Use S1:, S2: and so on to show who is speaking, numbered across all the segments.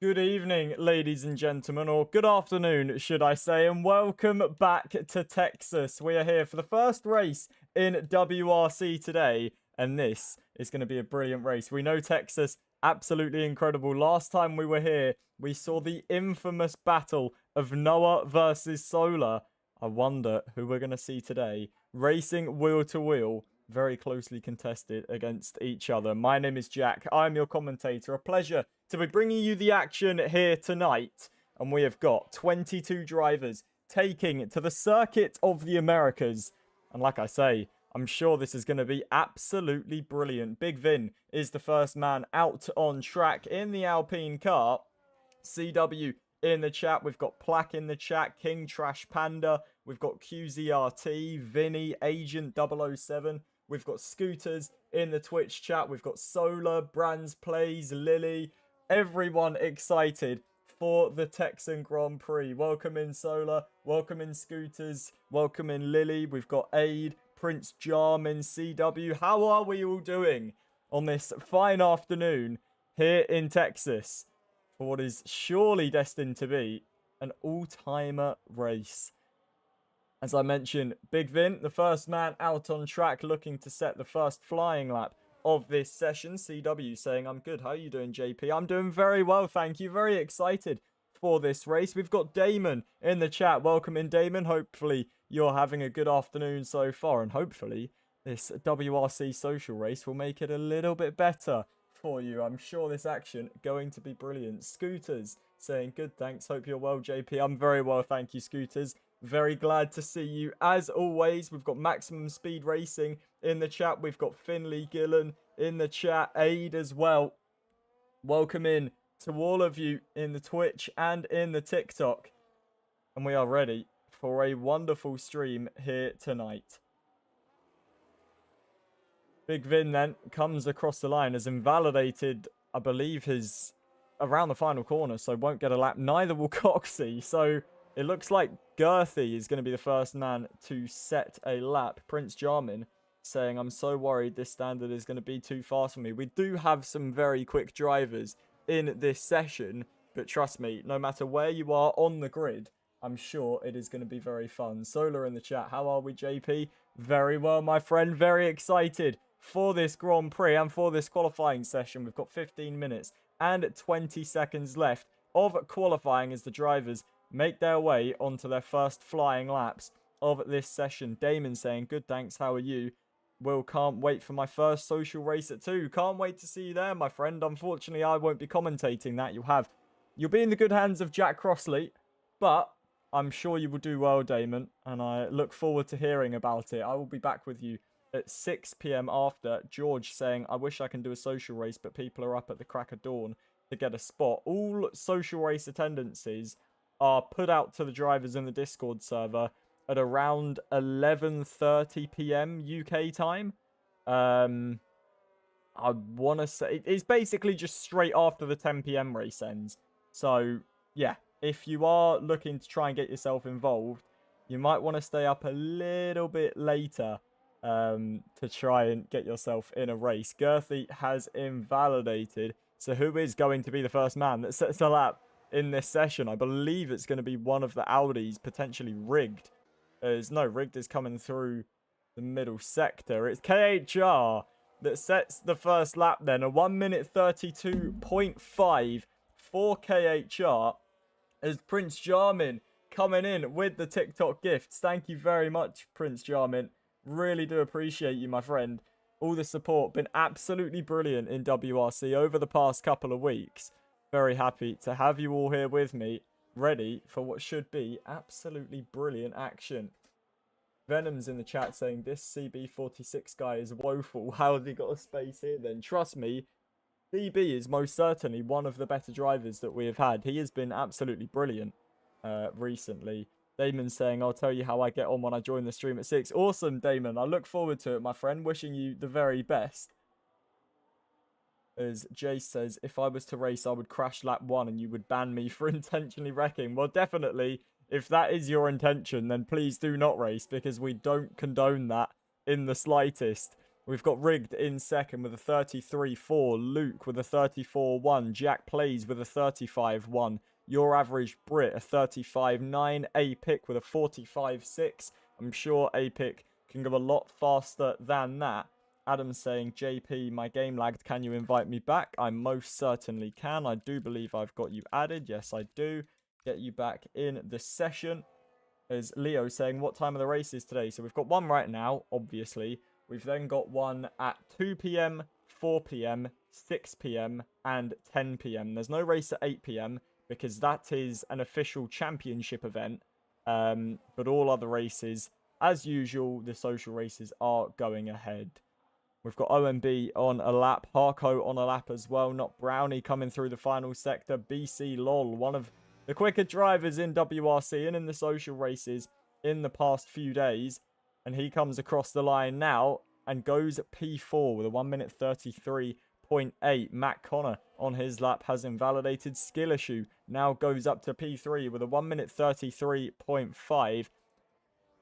S1: Good evening, ladies and gentlemen, or good afternoon, should I say, and welcome back to Texas. We are here for the first race in WRC today, and this is going to be a brilliant race. We know Texas, absolutely incredible. Last time we were here, we saw the infamous battle of Noah versus Solar. I wonder who we're going to see today. Racing wheel to wheel, very closely contested against each other. My name is Jack. I'm your commentator. A pleasure to be bringing you the action here tonight. And we have got 22 drivers taking to the circuit of the Americas. And like I say, I'm sure this is going to be absolutely brilliant. Big Vin is the first man out on track in the Alpine car. CW in the chat. We've got Plaque in the chat. King Trash Panda. We've got QZRT, Vinny, Agent 007. We've got Scooters in the Twitch chat. We've got Solar, Brands Plays, Lily. Everyone excited for the Texan Grand Prix. Welcome in Solar. Welcome in Scooters. Welcome in Lily. We've got Aid, Prince Jarmin, CW. How are we all doing on this fine afternoon here in Texas for what is surely destined to be an all-timer race? As I mentioned, Big Vin, the first man out on track, looking to set the first flying lap of this session. CW saying, I'm good. How are you doing, JP? I'm doing very well, thank you. Very excited for this race. We've got Damon in the chat. Welcome in, Damon. Hopefully you're having a good afternoon so far, and hopefully this WRC social race will make it a little bit better for you. I'm sure this action going to be brilliant. Scooters saying, good, thanks. Hope you're well, JP. I'm very well, thank you, Scooters. Very glad to see you. As always, we've got Maximum Speed Racing in the chat. We've got Finley Gillen in the chat. Aid as well. Welcome in to all of you in the Twitch and in the TikTok. And we are ready for a wonderful stream here tonight. Big Vin then comes across the line, has invalidated, I believe, his around the final corner, so won't get a lap. Neither will Coxie, so it looks like Girthy is going to be the first man to set a lap. Prince Jarmin saying, I'm so worried this standard is going to be too fast for me. We do have some very quick drivers in this session, but trust me, no matter where you are on the grid, I'm sure it is going to be very fun. Solar in the chat, how are we, JP? Very well, my friend. Very excited for this Grand Prix and for this qualifying session. We've got 15 minutes and 20 seconds left of qualifying as the drivers make their way onto their first flying laps of this session. Damon saying, good, thanks, how are you? Will, can't wait for my first social race at 2. Can't wait to see you there, my friend. Unfortunately, I won't be commentating that. You'll be in the good hands of Jack Crossley, but I'm sure you will do well, Damon, and I look forward to hearing about it. I will be back with you at 6 p.m. after. George saying, I wish I can do a social race, but people are up at the crack of dawn to get a spot. All social race attendances are put out to the drivers in the Discord server at around 11:30 p.m. UK time. I want to say it's basically just straight after the 10 p.m. race ends. So, yeah, if you are looking to try and get yourself involved, you might want to stay up a little bit later to try and get yourself in a race. Girthy has invalidated. So who is going to be the first man that sets a lap in this session? I believe it's going to be one of the Audis, potentially rigged. Rigged is coming through the middle sector. It's KHR that sets the first lap then. A 1 minute 32.5 for KHR as Prince Jarmin coming in with the TikTok gifts. Thank you very much, Prince Jarmin. Really do appreciate you, my friend. All the support. Been absolutely brilliant in WRC over the past couple of weeks. Very happy to have you all here with me, ready for what should be absolutely brilliant action. Venom's in the chat saying, this CB46 guy is woeful. How has he got a space here then? Trust me, CB is most certainly one of the better drivers that we have had. He has been absolutely brilliant recently. Damon saying, I'll tell you how I get on when I join the stream at 6. Awesome, Damon. I look forward to it, my friend. Wishing you the very best. As Jace says, if I was to race, I would crash lap 1 and you would ban me for intentionally wrecking. Well, definitely, if that is your intention, then please do not race, because we don't condone that in the slightest. We've got Rigged in second with a 33.4. Luke with a 34.1. Jack Plays with a 35.1. Your Average Brit a 35.9. Apic with a 45.6. I'm sure Apic can go a lot faster than that. Adam's saying, JP, my game lagged. Can you invite me back? I most certainly can. I do believe I've got you added. Yes, I do. Get you back in the session. As Leo saying, what time are the races today? So we've got one right now, obviously. We've then got one at 2 p.m., 4 p.m., 6 p.m., and 10 p.m. There's no race at 8 p.m. because that is an official championship event. But all other races, as usual, the social races are going ahead. We've got OMB on a lap, Harco on a lap as well, not Brownie coming through the final sector. BC LOL, one of the quicker drivers in WRC and in the social races in the past few days. And he comes across the line now and goes P4 with a 1 minute 33.8. Matt Connor on his lap has invalidated skill issue. Now goes up to P3 with a 1 minute 33.5.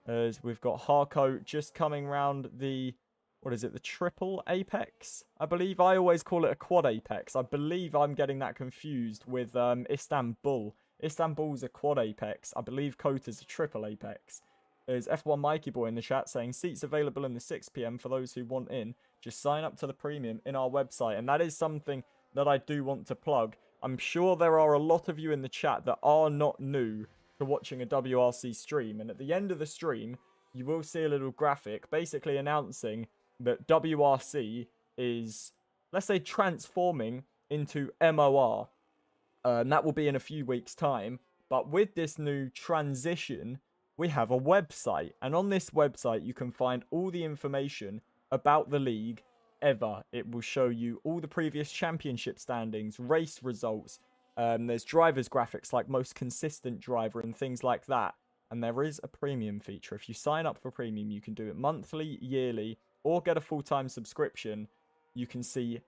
S1: As we've got Harco just coming round the, what is it, the triple apex? I believe I always call it a quad apex. I believe I'm getting that confused with Istanbul. Istanbul's a quad apex. I believe Kota's a triple apex. There's F1 Mikey Boy in the chat saying, seats available in the 6 p.m. for those who want in. Just sign up to the premium in our website. And that is something that I do want to plug. I'm sure there are a lot of you in the chat that are not new to watching a WRC stream. And at the end of the stream, you will see a little graphic basically announcing that WRC is, let's say, transforming into MOR. And that will be in a few weeks' time. But with this new transition, we have a website, and on this website you can find all the information about the league ever. It will show you all the previous championship standings, race results. There's drivers graphics like most consistent driver and things like that. And there is a premium feature. If you sign up for premium, you can do it monthly, yearly, or get a full-time subscription. You can see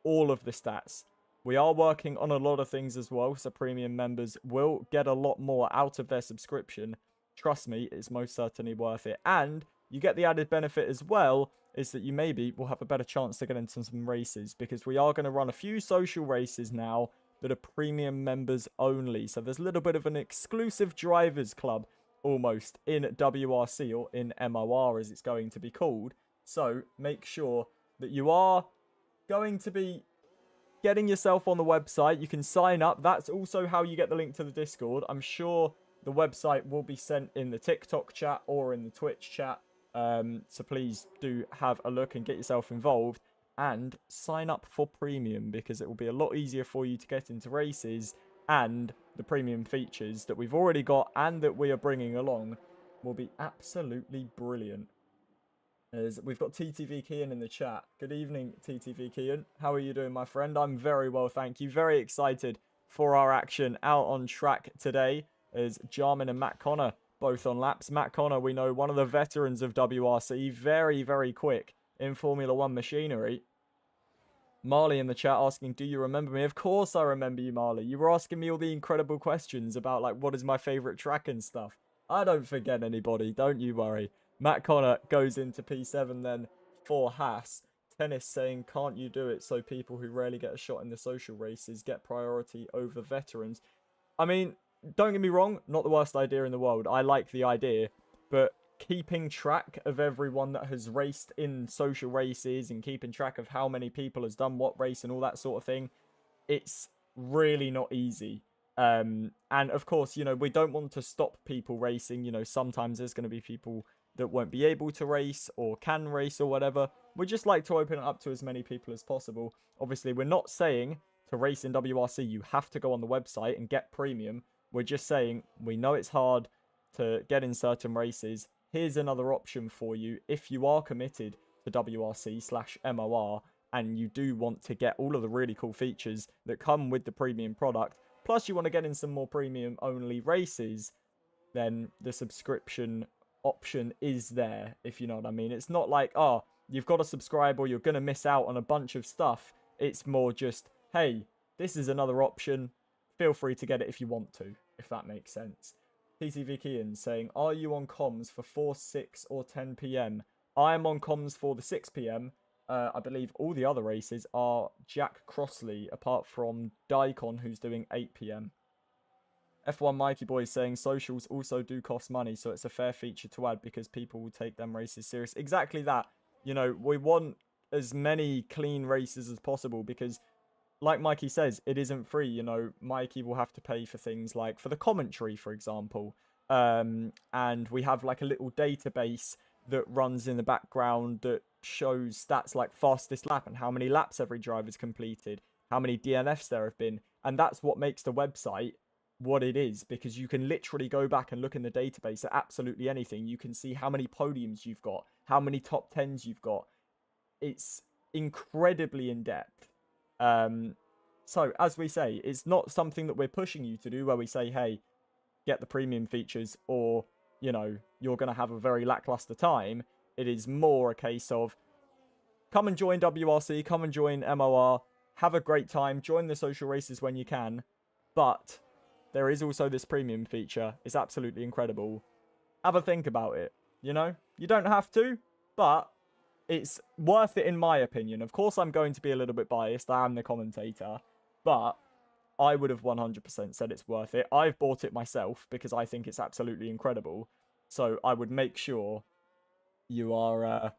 S1: all of the stats. We are working on a lot of things as well, so premium members will get a lot more out of their subscription. Trust me, it's most certainly worth it. And you get the added benefit as well, is that you maybe will have a better chance to get into some races, because we are going to run a few social races now that are premium members only. So there's a little bit of an exclusive drivers club almost in WRC, or in MOR as it's going to be called. So make sure that you are going to be getting yourself on the website. You can sign up. That's also how you get the link to the Discord. I'm sure the website will be sent in the TikTok chat or in the Twitch chat. So please do have a look and get yourself involved and sign up for premium, because it will be a lot easier for you to get into races, and the premium features that we've already got and that we are bringing along will be absolutely brilliant. As we've got TTV Kian in the chat. Good evening, TTV Kian. How are you doing, my friend? I'm very well, thank you. Very excited for our action out on track today. As Jarman and Matt Connor both on laps. Matt Connor, we know, one of the veterans of WRC. Very, very quick in Formula 1 machinery. Marley in the chat asking, do you remember me? Of course I remember you, Marley. You were asking me all the incredible questions about, like, what is my favourite track and stuff. I don't forget anybody, don't you worry. Matt Connor goes into P7 then for Haas. Tennis saying, can't you do it so people who rarely get a shot in the social races get priority over veterans? I mean, don't get me wrong, not the worst idea in the world. I like the idea, but keeping track of everyone that has raced in social races and keeping track of how many people has done what race and all that sort of thing, it's really not easy. And of course, you know, we don't want to stop people racing. You know, sometimes there's going to be people that won't be able to race or can race or whatever. We just like to open it up to as many people as possible. Obviously, we're not saying to race in WRC you have to go on the website and get premium. We're just saying we know it's hard to get in certain races. Here's another option for you if you are committed to WRC/MOR and you do want to get all of the really cool features that come with the premium product, plus you want to get in some more premium only races, then the subscription option is there, if you know what I mean. It's not like, oh, you've got to subscribe or you're going to miss out on a bunch of stuff. It's more just, hey, this is another option. Feel free to get it if you want to, if that makes sense. TTV Kian saying, are you on comms for 4, 6 or 10 p.m? I am on comms for the 6 p.m. I believe all the other races are Jack Crossley, apart from Daikon, who's doing 8 p.m. F1 Mikey Boy is saying socials also do cost money, so it's a fair feature to add because people will take them races serious. Exactly that. You know, we want as many clean races as possible because, like Mikey says, it isn't free. You know, Mikey will have to pay for things like for the commentary, for example. And we have like a little database that runs in the background that shows stats like fastest lap and how many laps every driver's completed, how many DNFs there have been. And that's what makes the website what it is, because you can literally go back and look in the database at absolutely anything. You can see how many podiums you've got, how many top 10s you've got. It's incredibly in depth. So as we say, it's not something that we're pushing you to do where we say, hey, get the premium features or, you know, you're going to have a very lackluster time. It is more a case of come and join WRC, come and join MOR, have a great time, join the social races when you can, but there is also this premium feature. It's absolutely incredible. Have a think about it, you know? You don't have to, but it's worth it in my opinion. Of course, I'm going to be a little bit biased. I am the commentator, but I would have 100% said it's worth it. I've bought it myself because I think it's absolutely incredible. So I would make sure you are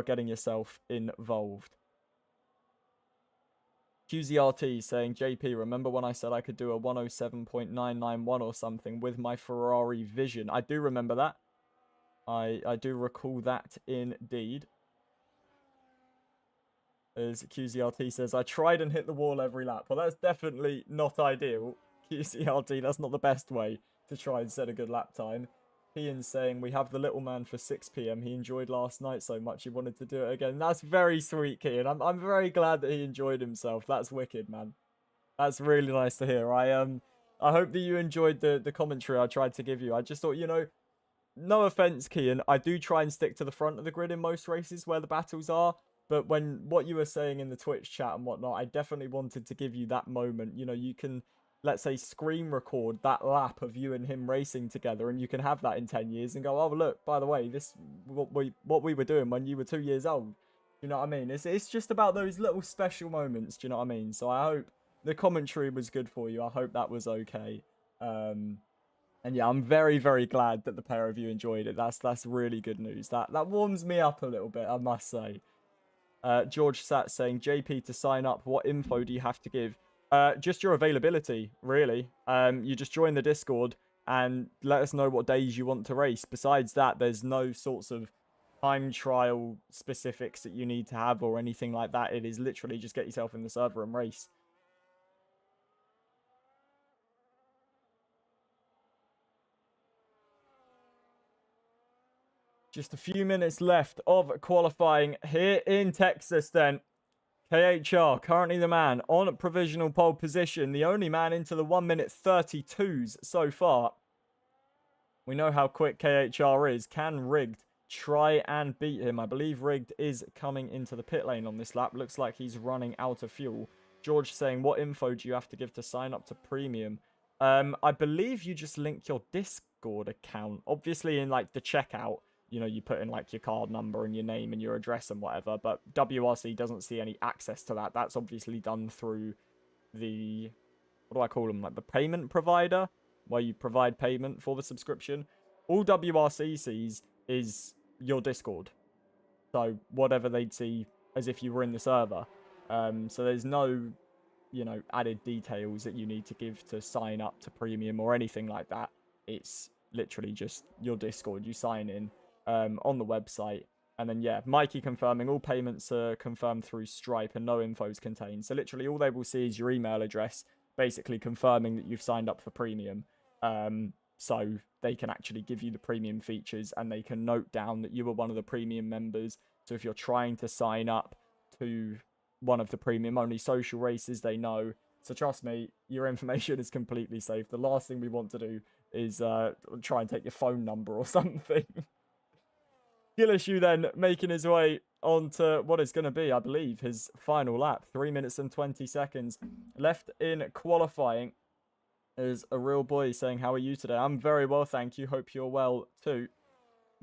S1: getting yourself involved. QZRT saying, JP, remember when I said I could do a 107.991 or something with my Ferrari Vision? I do remember that. I do recall that indeed. As QZRT says, I tried and hit the wall every lap. Well, that's definitely not ideal. QZRT, that's not the best way to try and set a good lap time. Ian's saying, we have the little man for 6 p.m. He enjoyed last night so much he wanted to do it again. That's very sweet, Ian. I'm very glad that he enjoyed himself. That's wicked, man. That's really nice to hear. I hope that you enjoyed the commentary I tried to give you. I just thought, you know, no offense, Kian, I do try and stick to the front of the grid in most races where the battles are. But what you were saying in the Twitch chat and whatnot, I definitely wanted to give you that moment. You know, you can, let's say, screen record that lap of you and him racing together, and you can have that in 10 years and go, oh, look, by the way, this what we were doing when you were 2 years old. You know what I mean? It's just about those little special moments. Do you know what I mean? So I hope the commentary was good for you. I hope that was okay. And yeah, I'm very, very glad that the pair of you enjoyed it. That's really good news. That warms me up a little bit, I must say. George Sat saying, JP, to sign up, what info do you have to give? Just your availability, really. You just join the Discord and let us know what days you want to race. Besides that, there's no sorts of time trial specifics that you need to have or anything like that. It is literally just get yourself in the server and race. Just a few minutes left of qualifying here in Texas then. KHR, currently the man on provisional pole position. The only man into the 1 minute 32s so far. We know how quick KHR is. Can Rigged try and beat him? I believe Rigged is coming into the pit lane on this lap. Looks like he's running out of fuel. George saying, what info do you have to give to sign up to Premium? I believe you just link your Discord account. Obviously in like the checkout, you know, you put in like your card number and your name and your address and whatever, but WRC doesn't see any access to that. That's obviously done through the, what do I call them? Like the payment provider, where you provide payment for the subscription. All WRC sees is your Discord. So whatever they'd see as if you were in the server. So there's no, you know, added details that you need to give to sign up to Premium or anything like that. It's literally just your Discord. You sign in on the website, and then yeah, Mikey confirming all payments are confirmed through Stripe and no infos contained. So literally all they will see is your email address, basically confirming that you've signed up for Premium. So they can actually give you the premium features, and they can note down that you were one of the premium members. So if you're trying to sign up to one of the premium only social races, they know. So trust me, your information is completely safe. The last thing we want to do is try and take your phone number or something. Gillishu then making his way onto what is going to be, I believe, his final lap. 3 minutes and 20 seconds left in qualifying. Is a real boy saying, how are you today? I'm very well, thank you. Hope you're well too.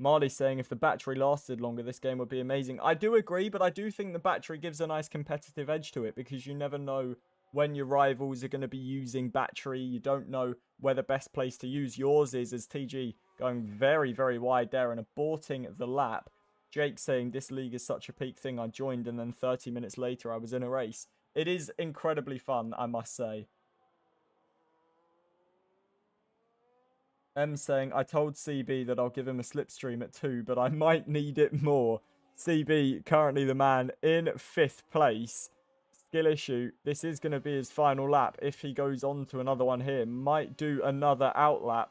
S1: Marley saying if the battery lasted longer, this game would be amazing. I do agree, but I do think the battery gives a nice competitive edge to it because you never know when your rivals are going to be using battery. You don't know where the best place to use yours is, as TG going very, very wide there and aborting the lap. Jake saying this league is such a peak thing. I joined and then 30 minutes later I was in a race. It is incredibly fun, I must say. M saying, I told CB that I'll give him a slipstream at 2, but I might need it more. CB, currently the man in 5th place. Skill issue. This is going to be his final lap. If he goes on to another one here, might do another outlap.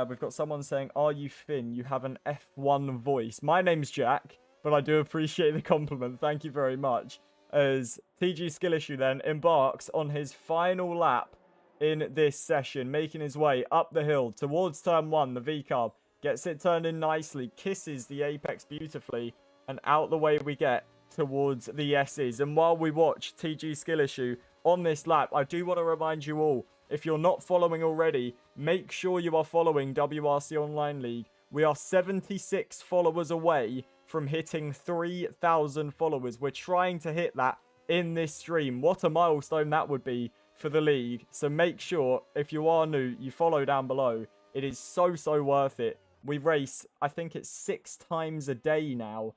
S1: We've got someone saying, are you Finn? You have an F1 voice. My name's Jack, but I do appreciate the compliment. Thank you very much. As TG Skill Issue then embarks on his final lap in this session, making his way up the hill towards turn 1. The V-carb gets it turned in nicely, kisses the apex beautifully, and out the way we get towards the S's. And while we watch TG Skill Issue on this lap, I do want to remind you all, if you're not following already, make sure you are following WRC Online League. We are 76 followers away from hitting 3,000 followers. We're trying to hit that in this stream. What a milestone that would be for the league. So make sure, if you are new, you follow down below. It is so worth it. We race, I think it's 6 times a day now,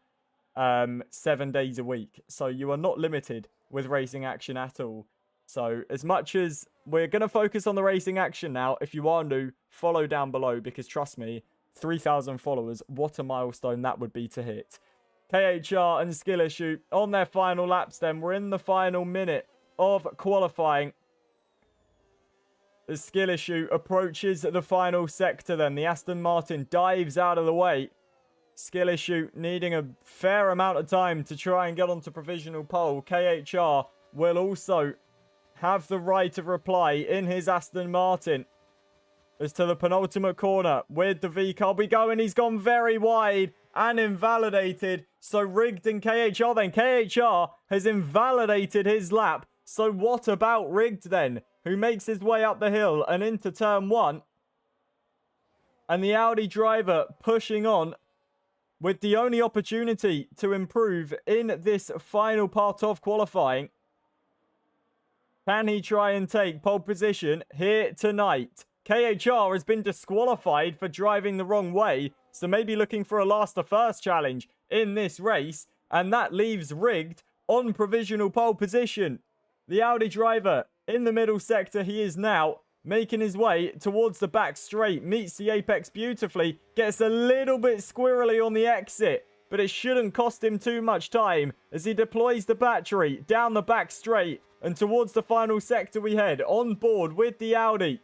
S1: 7 days a week. So you are not limited with racing action at all. So as much as we're going to focus on the racing action now, if you are new, follow down below, because trust me, 3,000 followers, what a milestone that would be to hit. KHR and Skill Issue on their final laps then. We're in the final minute of qualifying. The Skill Issue approaches the final sector then. The Aston Martin dives out of the way. Skill Issue needing a fair amount of time to try and get onto provisional pole. KHR will also have the right of reply in his Aston Martin. As to the penultimate corner with the V-carb we go, and he's gone very wide and invalidated. So Rigged and KHR then. KHR has invalidated his lap. So what about Rigged then, who makes his way up the hill and into turn 1? And the Audi driver pushing on with the only opportunity to improve in this final part of qualifying. Can he try and take pole position here tonight? KHR has been disqualified for driving the wrong way, so maybe looking for a last to first challenge in this race, and that leaves Rigged on provisional pole position. The Audi driver in the middle sector, he is now making his way towards the back straight, meets the apex beautifully, gets a little bit squirrely on the exit, but it shouldn't cost him too much time as he deploys the battery down the back straight, and towards the final sector we head, on board with the Audi.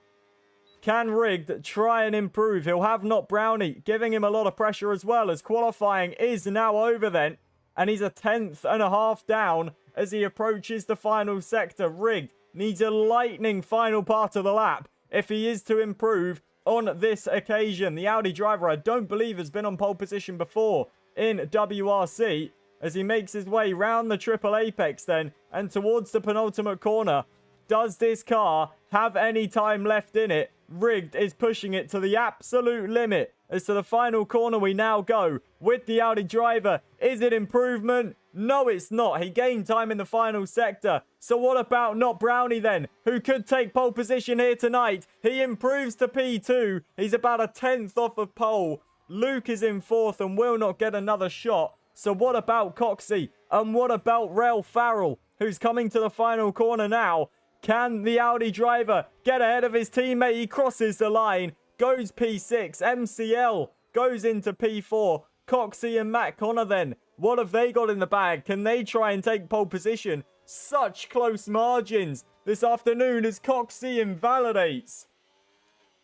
S1: Can Rigged try and improve? He'll have Not Brownie giving him a lot of pressure as well, as qualifying is now over then, and he's a 10th and a half down as he approaches the final sector. Rigged needs a lightning final part of the lap if he is to improve on this occasion. The Audi driver, I don't believe, has been on pole position before in WRC, as he makes his way round the triple apex then and towards the penultimate corner. Does this car have any time left in it? Rigged is pushing it to the absolute limit. As to the final corner we now go with the Audi driver. Is it improvement? No, it's not. He gained time in the final sector. So what about Not Brownie then, who could take pole position here tonight? He improves to P2. He's about a 10th off of pole. Luke is in 4th and will not get another shot. So what about Coxey? And what about Rail Farrell, who's coming to the final corner now? Can the Audi driver get ahead of his teammate? He crosses the line, goes P6. MCL goes into P4. Coxey and Matt Connor then. What have they got in the bag? Can they try and take pole position? Such close margins this afternoon as Coxey invalidates.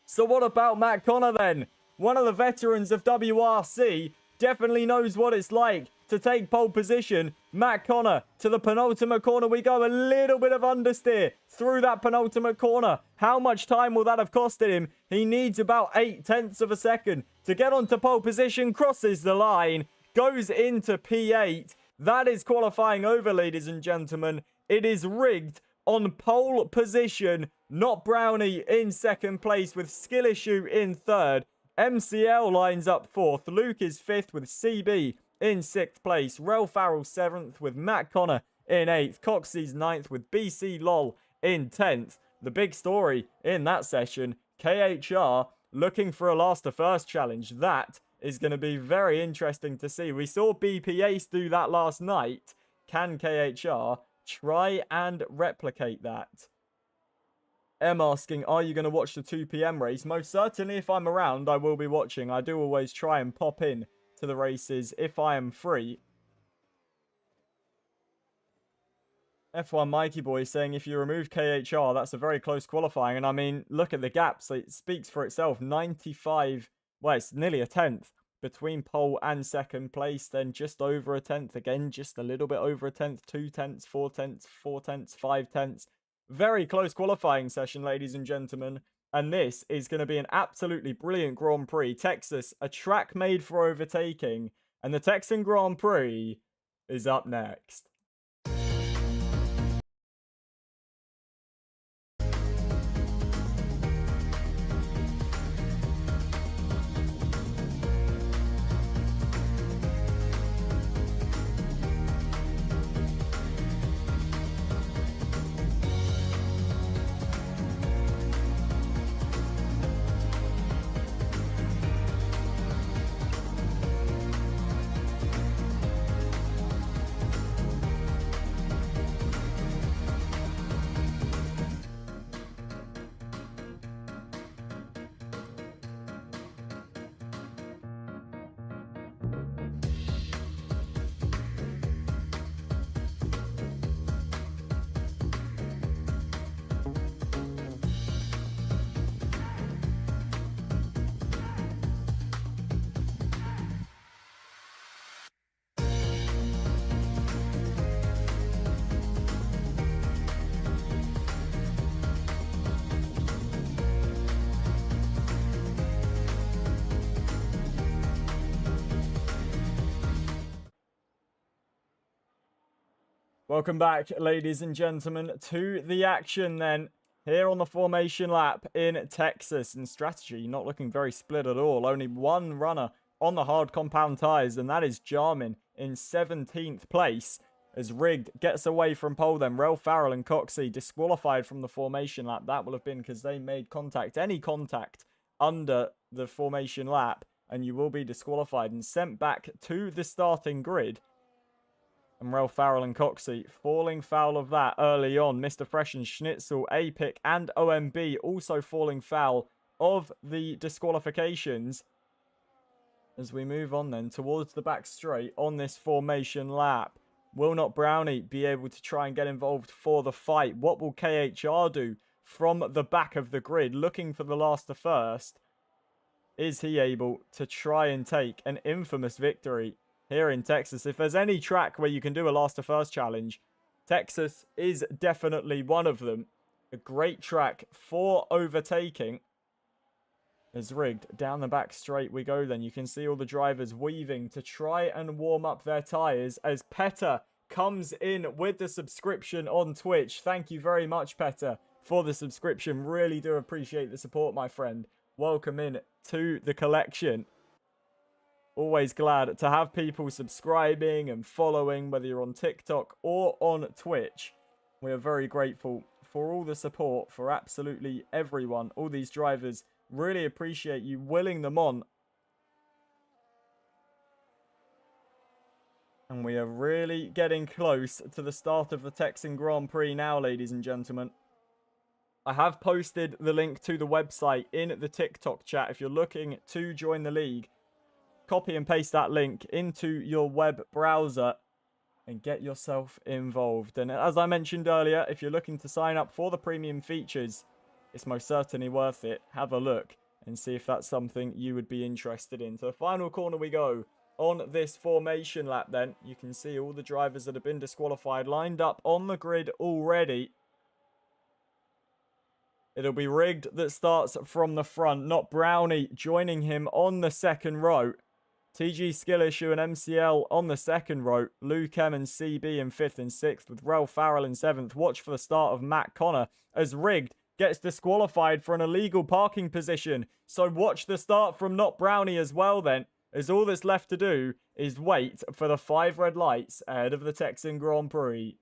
S1: So what about Matt Connor then? One of the veterans of WRC, definitely knows what it's like to take pole position. Matt Connor to the penultimate corner we go. A little bit of understeer through that penultimate corner. How much time will that have costed him? He needs about 0.8 of a second to get onto pole position. Crosses the line, goes into P8. That is qualifying over, ladies and gentlemen. It is Rigged on pole position. Not Brownie in second place with Skill Issue in third. MCL lines up 4th. Luke is 5th with CB in 6th place. Rel Farrell 7th with Matt Connor in 8th. Coxey's 9th with BC Lol in 10th. The big story in that session, KHR looking for a last to first challenge. That is going to be very interesting to see. We saw BP Ace do that last night. Can KHR try and replicate that? M asking, are you going to watch the 2 PM race? Most certainly, if I'm around, I will be watching. I do always try and pop in to the races if I am free. F1 Mikey Boy saying if you remove KHR, that's a very close qualifying. And I mean, look at the gaps. It speaks for itself. 95, well, it's nearly a 10th between pole and 2nd place. Then just over a 10th. Again, just a little bit over a 10th. 2 tenths, 4 tenths, 4 tenths, 5 tenths. Very close qualifying session, ladies and gentlemen. And this is going to be an absolutely brilliant Grand Prix. Texas, a track made for overtaking. And the Texan Grand Prix is up next. Welcome back, ladies and gentlemen, to the action then. Here on the formation lap in Texas. And strategy not looking very split at all. Only one runner on the hard compound tyres, and that is Jarmin in 17th place. As Rigged gets away from pole then. Rel Farrell and Coxey disqualified from the formation lap. That will have been because they made contact. Any contact under the formation lap, and you will be disqualified and sent back to the starting grid. And Rel Farrell and Coxey falling foul of that early on. Mr. Fresh and Schnitzel, APIC and OMB also falling foul of the disqualifications. As we move on then towards the back straight on this formation lap. Will not Brownie be able to try and get involved for the fight? What will KHR do from the back of the grid? Looking for the last to first. Is he able to try and take an infamous victory here in Texas? If there's any track where you can do a last to first challenge, Texas is definitely one of them. A great track for overtaking. As Rigged down the back straight we go then. You can see all the drivers weaving to try and warm up their tyres as Petter comes in with the subscription on Twitch. Thank you very much, Petter, for the subscription. Really do appreciate the support, my friend. Welcome in to the collection. Always glad to have people subscribing and following, whether you're on TikTok or on Twitch. We are very grateful for all the support for absolutely everyone. All these drivers, really appreciate you willing them on. And we are really getting close to the start of the Texan Grand Prix now, ladies and gentlemen. I have posted the link to the website in the TikTok chat. If you're looking to join the league, copy and paste that link into your web browser and get yourself involved. And as I mentioned earlier, if you're looking to sign up for the premium features, it's most certainly worth it. Have a look and see if that's something you would be interested in. To the final corner we go on this formation lap then. You can see all the drivers that have been disqualified lined up on the grid already. It'll be Rigged that starts from the front, not Brownie joining him on the second row. TG Skill Issue and MCL on the second row. Luke M and CB in 5th and 6th with Rel Farrell in 7th. Watch for the start of Matt Connor as Rigged gets disqualified for an illegal parking position. So watch the start from Not Brownie as well then, as all that's left to do is wait for the 5 red lights ahead of the Texan Grand Prix.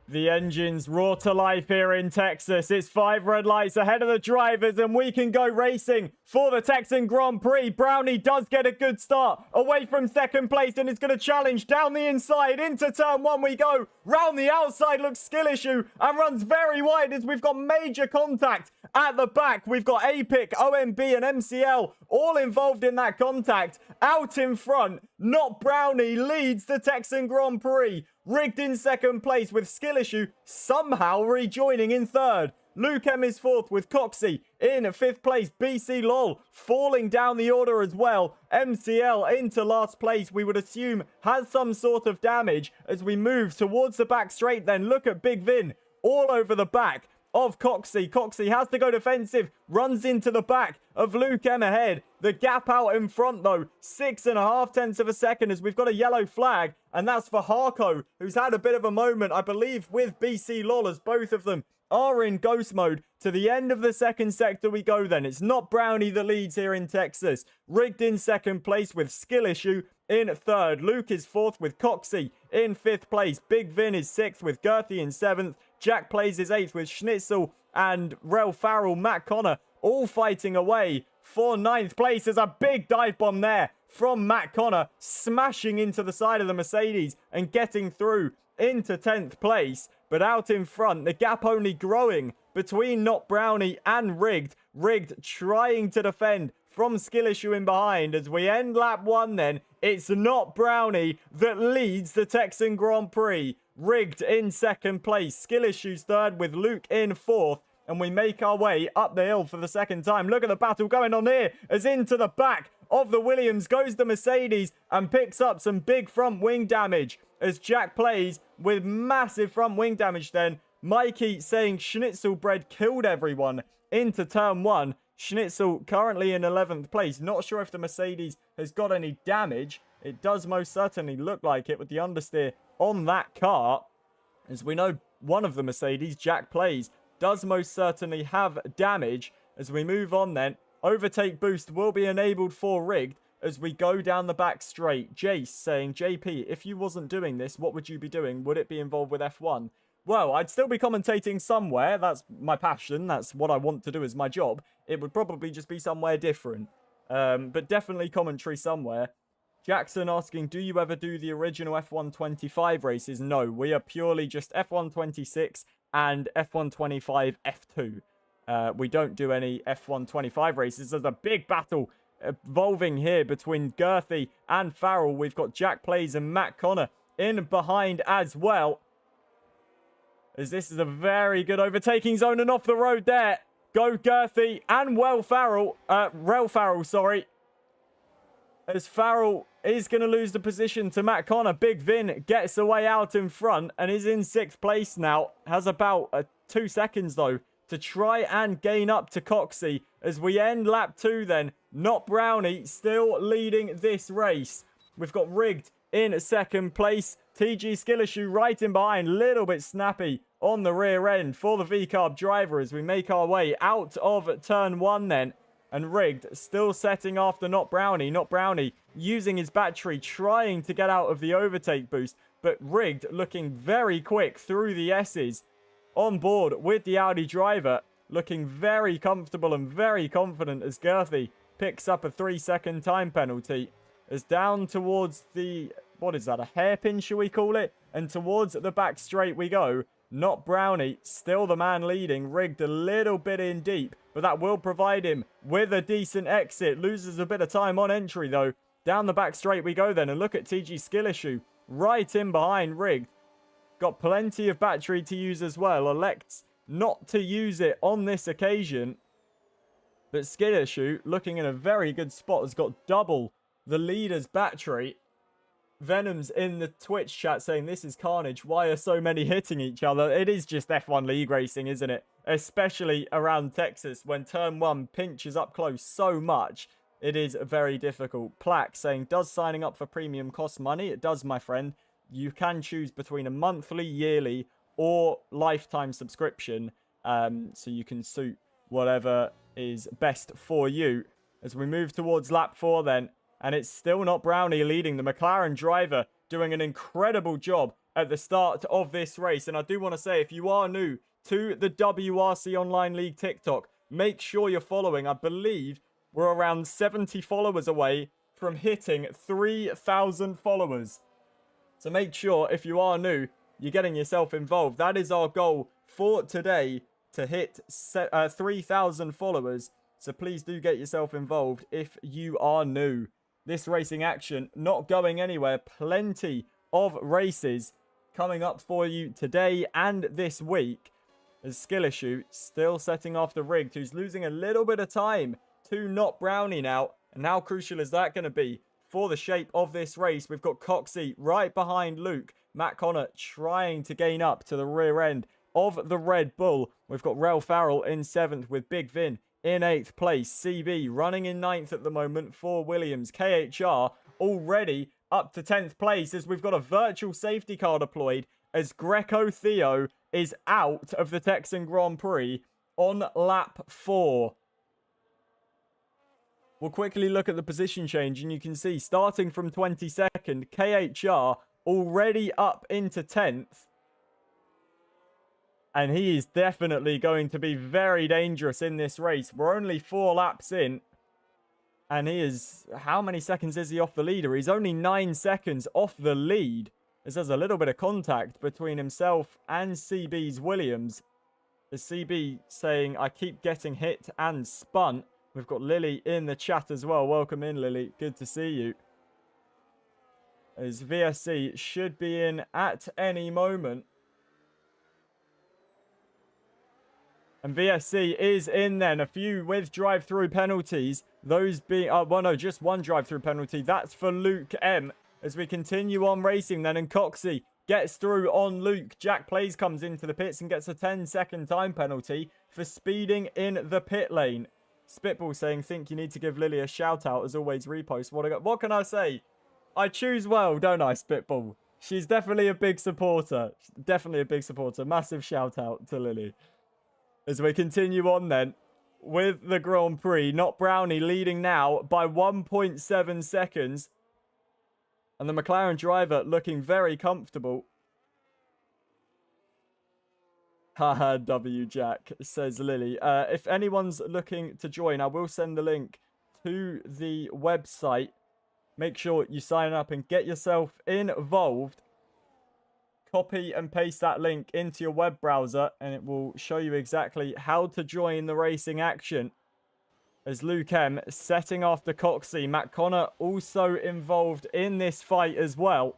S1: The engines roar to life here in Texas. It's 5 red lights ahead of the drivers and we can go racing for the Texan Grand Prix. Brownie does get a good start away from second place and is going to challenge down the inside. Into turn 1 we go. Round the outside looks skill issue and runs very wide as we've got major contact at the back. We've got APIC, OMB and MCL all involved in that contact. Out in front, Not Brownie leads the Texan Grand Prix. Rigged in second place with skill issue, somehow rejoining in third. Luke M is fourth with Coxie in fifth place. BC Lol falling down the order as well. MCL into last place, we would assume has some sort of damage as we move towards the back straight. Then look at Big Vin all over the back of Coxie. Coxie has to go defensive, runs into the back of Luke M ahead. The gap out in front though, 6.5 tenths of a second as we've got a yellow flag, and that's for Harko, who's had a bit of a moment, I believe, with BC Lol as both of them are in ghost mode. To the end of the second sector we go then. It's Not Brownie that leads here in Texas. Rigged in second place with skill issue in third. Luke is fourth with Coxie in fifth place. Big Vin is sixth with Girthy in seventh. Jack Plays is eighth with Schnitzel and Rel Farrell, Matt Connor all fighting away for ninth place. There's a big dive bomb there from Matt Connor, smashing into the side of the Mercedes and getting through into 10th place. But out in front, the gap only growing between Not Brownie and Rigged. Rigged trying to defend from skill issue in behind. As we end lap 1 then, it's Not Brownie that leads the Texan Grand Prix. Rigged in second place, skill issues third with Luke in fourth. And we make our way up the hill for the second time. Look at the battle going on here as into the back of the Williams goes the Mercedes and picks up some big front wing damage as Jack Plays with massive front wing damage then. Mikey saying Schnitzel Bread killed everyone into turn 1. Schnitzel currently in 11th place. Not sure if the Mercedes has got any damage. It does most certainly look like it with the understeer on that car. As we know, one of the Mercedes, Jack Plays, does most certainly have damage. As we move on then, overtake boost will be enabled for Rigged as we go down the back straight. Jace saying, JP, if you wasn't doing this, what would you be doing? Would it be involved with F1? Well, I'd still be commentating somewhere. That's my passion. That's what I want to do as my job. It would probably just be somewhere different. But definitely commentary somewhere. Jackson asking, do you ever do the original F125 races? No, we are purely just F126 and F125 F2. We don't do any F125 races. There's a big battle evolving here between Girthy and Farrell. We've got Jack Plays and Matt Connor in behind as well. As this is a very good overtaking zone and off the road there. Go Girthy and Rel Farrell, sorry. As Farrell is going to lose the position to Matt Connor. Big Vin gets away out in front and is in 6th place now. Has about 2 seconds though to try and gain up to Coxie. As we end lap 2 then. Not Brownie still leading this race. We've got Rigged in 2nd place. TG Skill Issue right in behind. Little bit snappy on the rear end for the V-Carb driver as we make our way out of turn 1 then. And Rigged still setting after Not Brownie. Not Brownie using his battery, trying to get out of the overtake boost. But Rigged looking very quick through the S's on board with the Audi driver. Looking very comfortable and very confident as Girthy picks up a 3-second time penalty. As down towards the, what is that, a hairpin shall we call it? And towards the back straight we go. Not Brownie, still the man leading. Rigged a little bit in deep, but that will provide him with a decent exit. Loses a bit of time on entry though. Down the back straight we go then, and look at TG Skill Issue right in behind Rigged. Got plenty of battery to use as well. Elects not to use it on this occasion. But Skill Issue looking in a very good spot. Has got double the leader's battery. Venom's in the Twitch chat saying this is carnage. Why are so many hitting each other? It is just F1 league racing, isn't it? Especially around Texas when turn 1 pinches up close so much. It is very difficult. Plaque saying, does signing up for premium cost money? It does, my friend. You can choose between a monthly, yearly, or lifetime subscription. So you can suit whatever is best for you. As we move towards lap 4 then. And it's still not Brownie leading. The McLaren driver doing an incredible job at the start of this race. And I do want to say, if you are new to the WRC Online League TikTok, make sure you're following. I believe we're around 70 followers away from hitting 3,000 followers. So make sure, if you are new, you're getting yourself involved. That is our goal for today, to hit 3,000 followers. So please do get yourself involved if you are new. This racing action not going anywhere. Plenty of races coming up for you today and this week. As Skill Issue still setting off the rigged, who's losing a little bit of time to Not Brownie now. And how crucial is that going to be for the shape of this race? We've got Coxey right behind Luke. Matt Connor trying to gain up to the rear end of the Red Bull. We've got Rel Farrell in 7th with Big Vin in 8th place. CB running in 9th at the moment for Williams. KHR already up to 10th place as we've got a virtual safety car deployed as Greco Theo is out of the Texan Grand Prix on lap 4. We'll quickly look at the position change and you can see starting from 22nd, KHR already up into 10th. And he is definitely going to be very dangerous in this race. We're only 4 laps in. And he is... How many seconds is he off the leader? He's only 9 seconds off the lead. As there's a little bit of contact between himself and CB's Williams. The CB saying, I keep getting hit and spun. We've got Lily in the chat as well. Welcome in, Lily. Good to see you. As VSC should be in at any moment. And VSC is in then. A few with drive-through penalties. Those being... well, no, just one drive-through penalty. That's for Luke M. As we continue on racing then. And Coxey gets through on Luke. Jack Plays comes into the pits and gets a 10-second time penalty for speeding in the pit lane. Spitball saying, think you need to give Lily a shout-out. As always, repost. What can I say? I choose well, don't I, Spitball? She's definitely a big supporter. Definitely a big supporter. Massive shout-out to Lily. As we continue on then with the Grand Prix. Not Brownie leading now by 1.7 seconds. And the McLaren driver looking very comfortable. Haha, W Jack, says Lily. If anyone's looking to join, I will send the link to the website. Make sure you sign up and get yourself involved. Copy and paste that link into your web browser and it will show you exactly how to join the racing action. As Luke M setting after Coxey. Matt Connor also involved in this fight as well.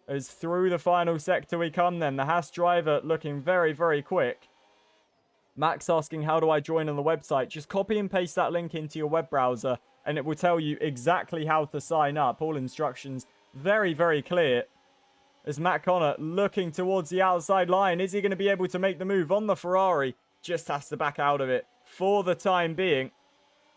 S1: As through the final sector we come then. The Haas driver looking very, very quick. Max asking, how do I join on the website? Just copy and paste that link into your web browser and it will tell you exactly how to sign up. All instructions very, very clear. As Matt Connor looking towards the outside line. Is he going to be able to make the move on the Ferrari? Just has to back out of it for the time being.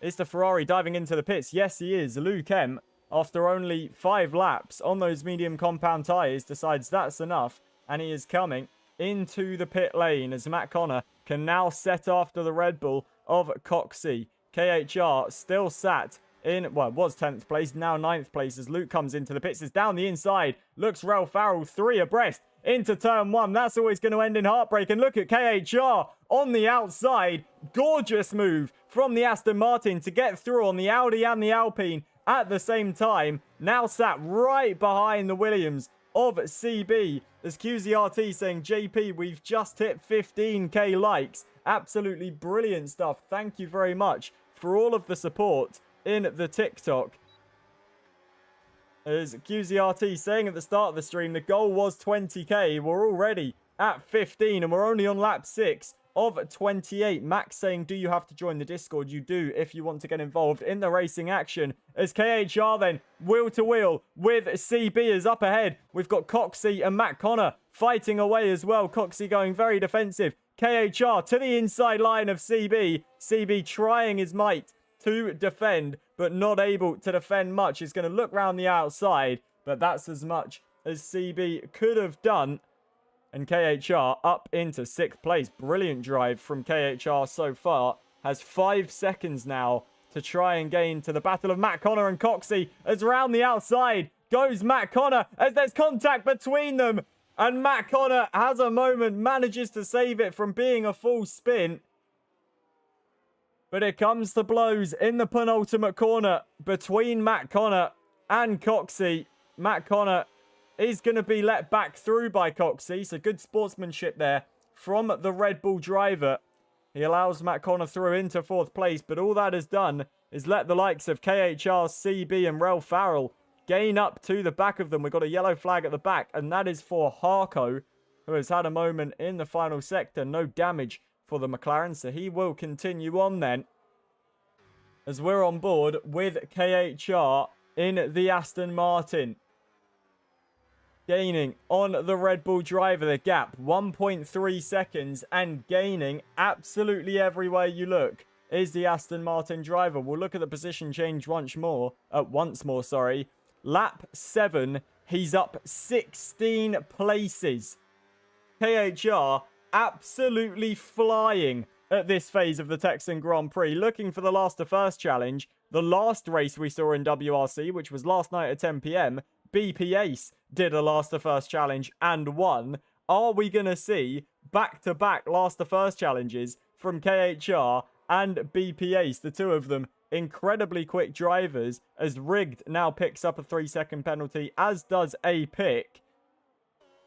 S1: Is the Ferrari diving into the pits? Yes, he is. Luke M, after only 5 laps on those medium compound tyres, decides that's enough. And he is coming into the pit lane as Matt Connor can now set after the Red Bull of Coxey. KHR still sat in, well, it was 10th place, now 9th place as Luke comes into the pits. Is down the inside, looks Rel Farrell 3 abreast into turn 1. That's always going to end in heartbreak. And look at KHR on the outside. Gorgeous move from the Aston Martin to get through on the Audi and the Alpine at the same time. Now sat right behind the Williams of CB. As QZRT saying, JP, we've just hit 15k likes. Absolutely brilliant stuff. Thank you very much for all of the support in the TikTok. As QZRT saying at the start of the stream, the goal was 20k. We're already at 15 and we're only on lap 6 of 28. Max saying, do you have to join the Discord? You do if you want to get involved in the racing action. As KHR then, wheel to wheel with CB is up ahead. We've got Coxie and Matt Connor fighting away as well. Coxie going very defensive. KHR to the inside line of CB. CB trying his might to defend, but not able to defend much. He's going to look round the outside, but that's as much as CB could have done. And KHR up into 6th place. Brilliant drive from KHR so far. Has 5 seconds now to try and gain to the battle of Matt Connor and Coxie. As round the outside goes Matt Connor as there's contact between them. And Matt Connor has a moment, manages to save it from being a full spin. But it comes to blows in the penultimate corner between Matt Connor and Coxie. Matt Connor is going to be let back through by Coxie. So good sportsmanship there from the Red Bull driver. He allows Matt Connor through into 4th place. But all that has done is let the likes of KHR, CB and Rel Farrell gain up to the back of them. We've got a yellow flag at the back. And that is for Harco, who has had a moment in the final sector. No damage for the McLaren. So he will continue on then. As we're on board with KHR in the Aston Martin. Gaining on the Red Bull driver, the gap 1.3 seconds and gaining absolutely everywhere you look is the Aston Martin driver. We'll look at the position change once more. Lap 7, he's up 16 places. KHR absolutely flying at this phase of the Texan Grand Prix, looking for the last to first challenge. The last race we saw in WRC, which was last night at 10 p.m, BP Ace did a last to first challenge and won. Are we going to see back-to-back last to first challenges from KHR and BP Ace, the two of them incredibly quick drivers, as Rigged now picks up a 3-second penalty, as does A Pick.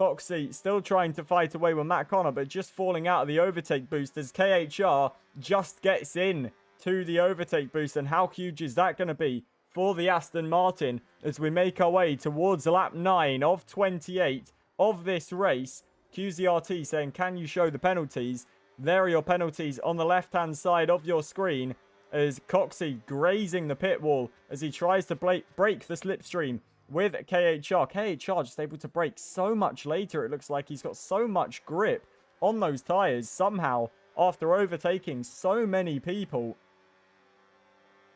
S1: Coxie still trying to fight away with Matt Connor, but just falling out of the overtake boost as KHR just gets in to the overtake boost. And how huge is that going to be for the Aston Martin as we make our way towards lap 9 of 28 of this race? QZRT saying, can you show the penalties? There are your penalties on the left-hand side of your screen as Coxie grazing the pit wall as he tries to break the slipstream with KHR. KHR just able to brake so much later. It looks like he's got so much grip on those tyres somehow after overtaking so many people.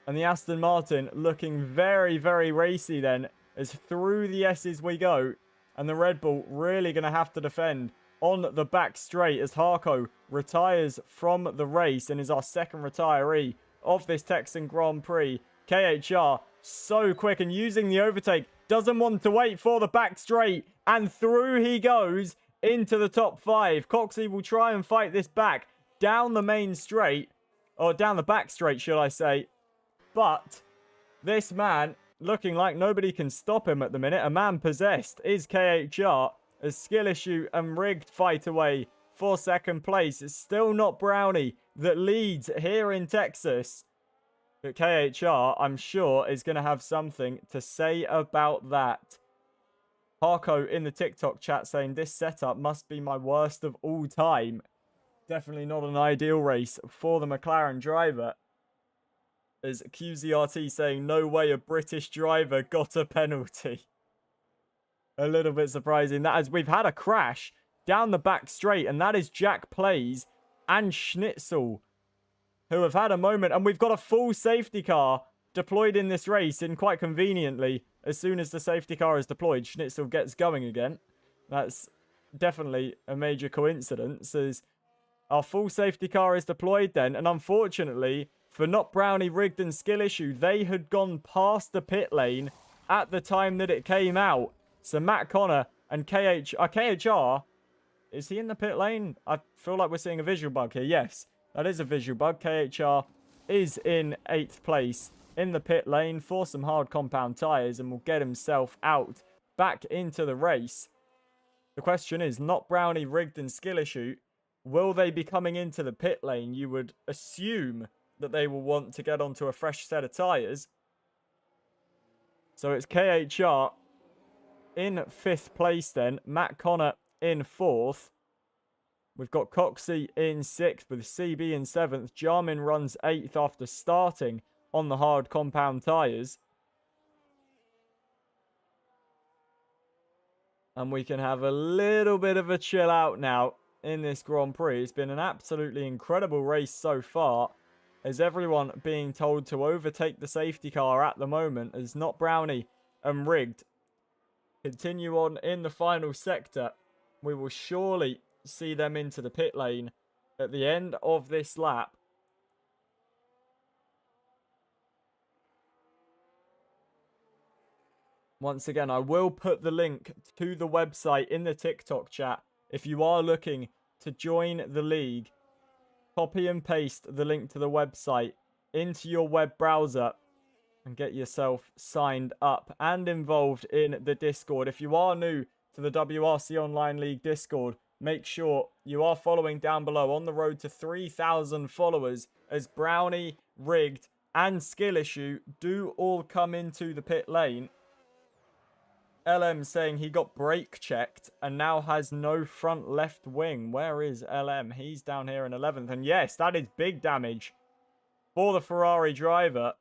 S1: And the Aston Martin looking very, very racy then as through the S's we go. And the Red Bull really going to have to defend on the back straight as Harco retires from the race and is our second retiree of this Texan Grand Prix. KHR so quick and using the overtake. Doesn't want to wait for the back straight. And through he goes into the top 5. Coxie will try and fight this back down the main straight. Or down the back straight, should I say. But this man looking like nobody can stop him at the minute. A man possessed is KHR as Skill Issue and Rigged fight away for second place. It's still not Brownie that leads here in Texas. But KHR, I'm sure, is going to have something to say about that. Harco in the TikTok chat saying, this setup must be my worst of all time. Definitely not an ideal race for the McLaren driver. As QZRT saying, no way a British driver got a penalty. A little bit surprising. That as we've had a crash down the back straight. And that is Jack Plays and Schnitzel, who have had a moment. And we've got a full safety car deployed in this race. And quite conveniently, as soon as the safety car is deployed, Schnitzel gets going again. That's definitely a major coincidence, as our full safety car is deployed then. And unfortunately, for Not Brownie, Rigged and Skill Issue, they had gone past the pit lane at the time that it came out. So Matt Connor and KHR, is he in the pit lane? I feel like we're seeing a visual bug here. Yes, that is a visual bug. KHR is in 8th place in the pit lane for some hard compound tyres and will get himself out back into the race. The question is, Not Brownie, Rigged and Skill Issue, will they be coming into the pit lane? You would assume that they will want to get onto a fresh set of tyres. So it's KHR in 5th place then. Matt Connor in 4th. We've got Coxey in 6th with CB in 7th. Jarmin runs 8th after starting on the hard compound tyres. And we can have a little bit of a chill out now in this Grand Prix. It's been an absolutely incredible race so far, as everyone being told to overtake the safety car at the moment, as Not Brownie and Rigged continue on in the final sector. We will surely see them into the pit lane at the end of this lap. Once again, I will put the link to the website in the TikTok chat. If you are looking to join the league, copy and paste the link to the website into your web browser and get yourself signed up and involved in the Discord. If you are new to the WRC Online League Discord, make sure you are following down below on the road to 3,000 followers, as Brownie, Rigged, and Skill Issue do all come into the pit lane. LM saying he got brake checked and now has no front left wing. Where is LM? He's down here in 11th. And yes, that is big damage for the Ferrari driver.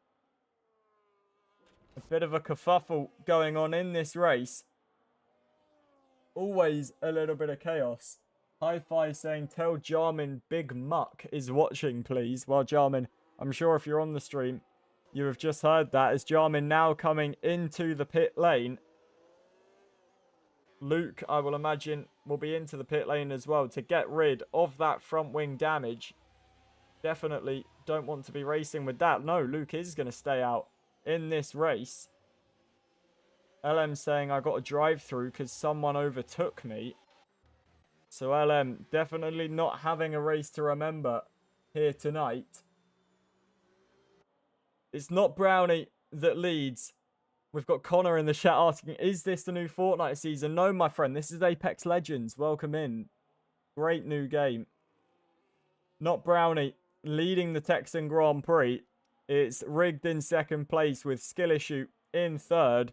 S1: A bit of a kerfuffle going on in this race. Always a little bit of chaos. Hi-Fi saying, tell Jarmin Big Muck is watching, please. Well, Jarmin, I'm sure if you're on the stream, you have just heard that, as Jarmin now coming into the pit lane. Luke, I will imagine, will be into the pit lane as well to get rid of that front wing damage. Definitely don't want to be racing with that. No, Luke is going to stay out in this race. LM saying I got a drive through because someone overtook me. So LM definitely not having a race to remember here tonight. It's Not Brownie that leads. We've got Connor in the chat asking, is this the new Fortnite season? No, my friend, this is Apex Legends. Welcome in. Great new game. Not Brownie leading the Texan Grand Prix. It's Rigged in 2nd place with Skill Issue in 3rd.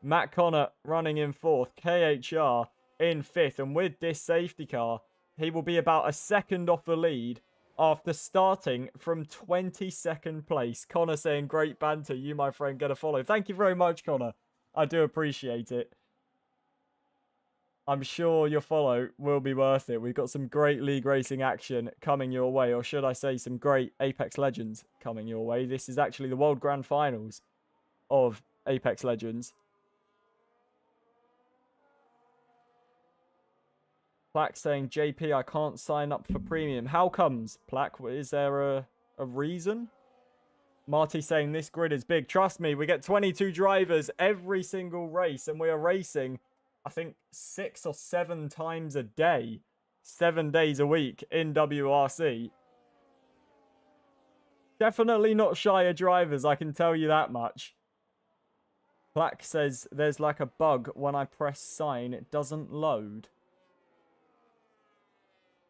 S1: Matt Connor running in 4th. KHR in 5th. And with this safety car, he will be about a second off the lead after starting from 22nd place. Connor saying, great banter. You, my friend, get a follow. Thank you very much, Connor. I do appreciate it. I'm sure your follow will be worth it. We've got some great league racing action coming your way, or should I say some great Apex Legends coming your way. This is actually the World Grand Finals of Apex Legends. Plaque saying, JP, I can't sign up for premium. How comes, Plaque? Is there a reason? Marty saying, this grid is big. Trust me, we get 22 drivers every single race, and we are racing, I think, 6 or 7 times a day. 7 days a week in WRC. Definitely not shy of drivers, I can tell you that much. Plaque says, there's like a bug when I press sign, it doesn't load.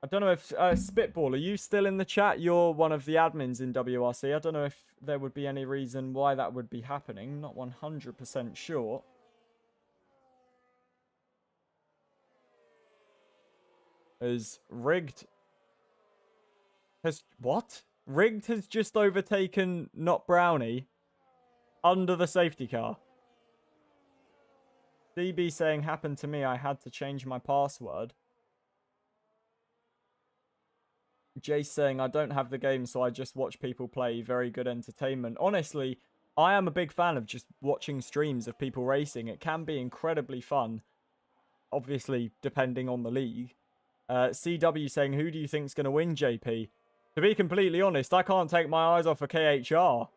S1: I don't know if, Spitball, are you still in the chat? You're one of the admins in WRC. I don't know if there would be any reason why that would be happening. Not 100% sure. As Rigged has... What? Rigged has just overtaken Not Brownie under the safety car. DB saying, happened to me, I had to change my password. Jace saying, I don't have the game, so I just watch people play. Very good entertainment. Honestly, I am a big fan of just watching streams of people racing. It can be incredibly fun. Obviously, depending on the league. CW saying, who do you think's going to win, JP? To be completely honest, I can't take my eyes off of KHR.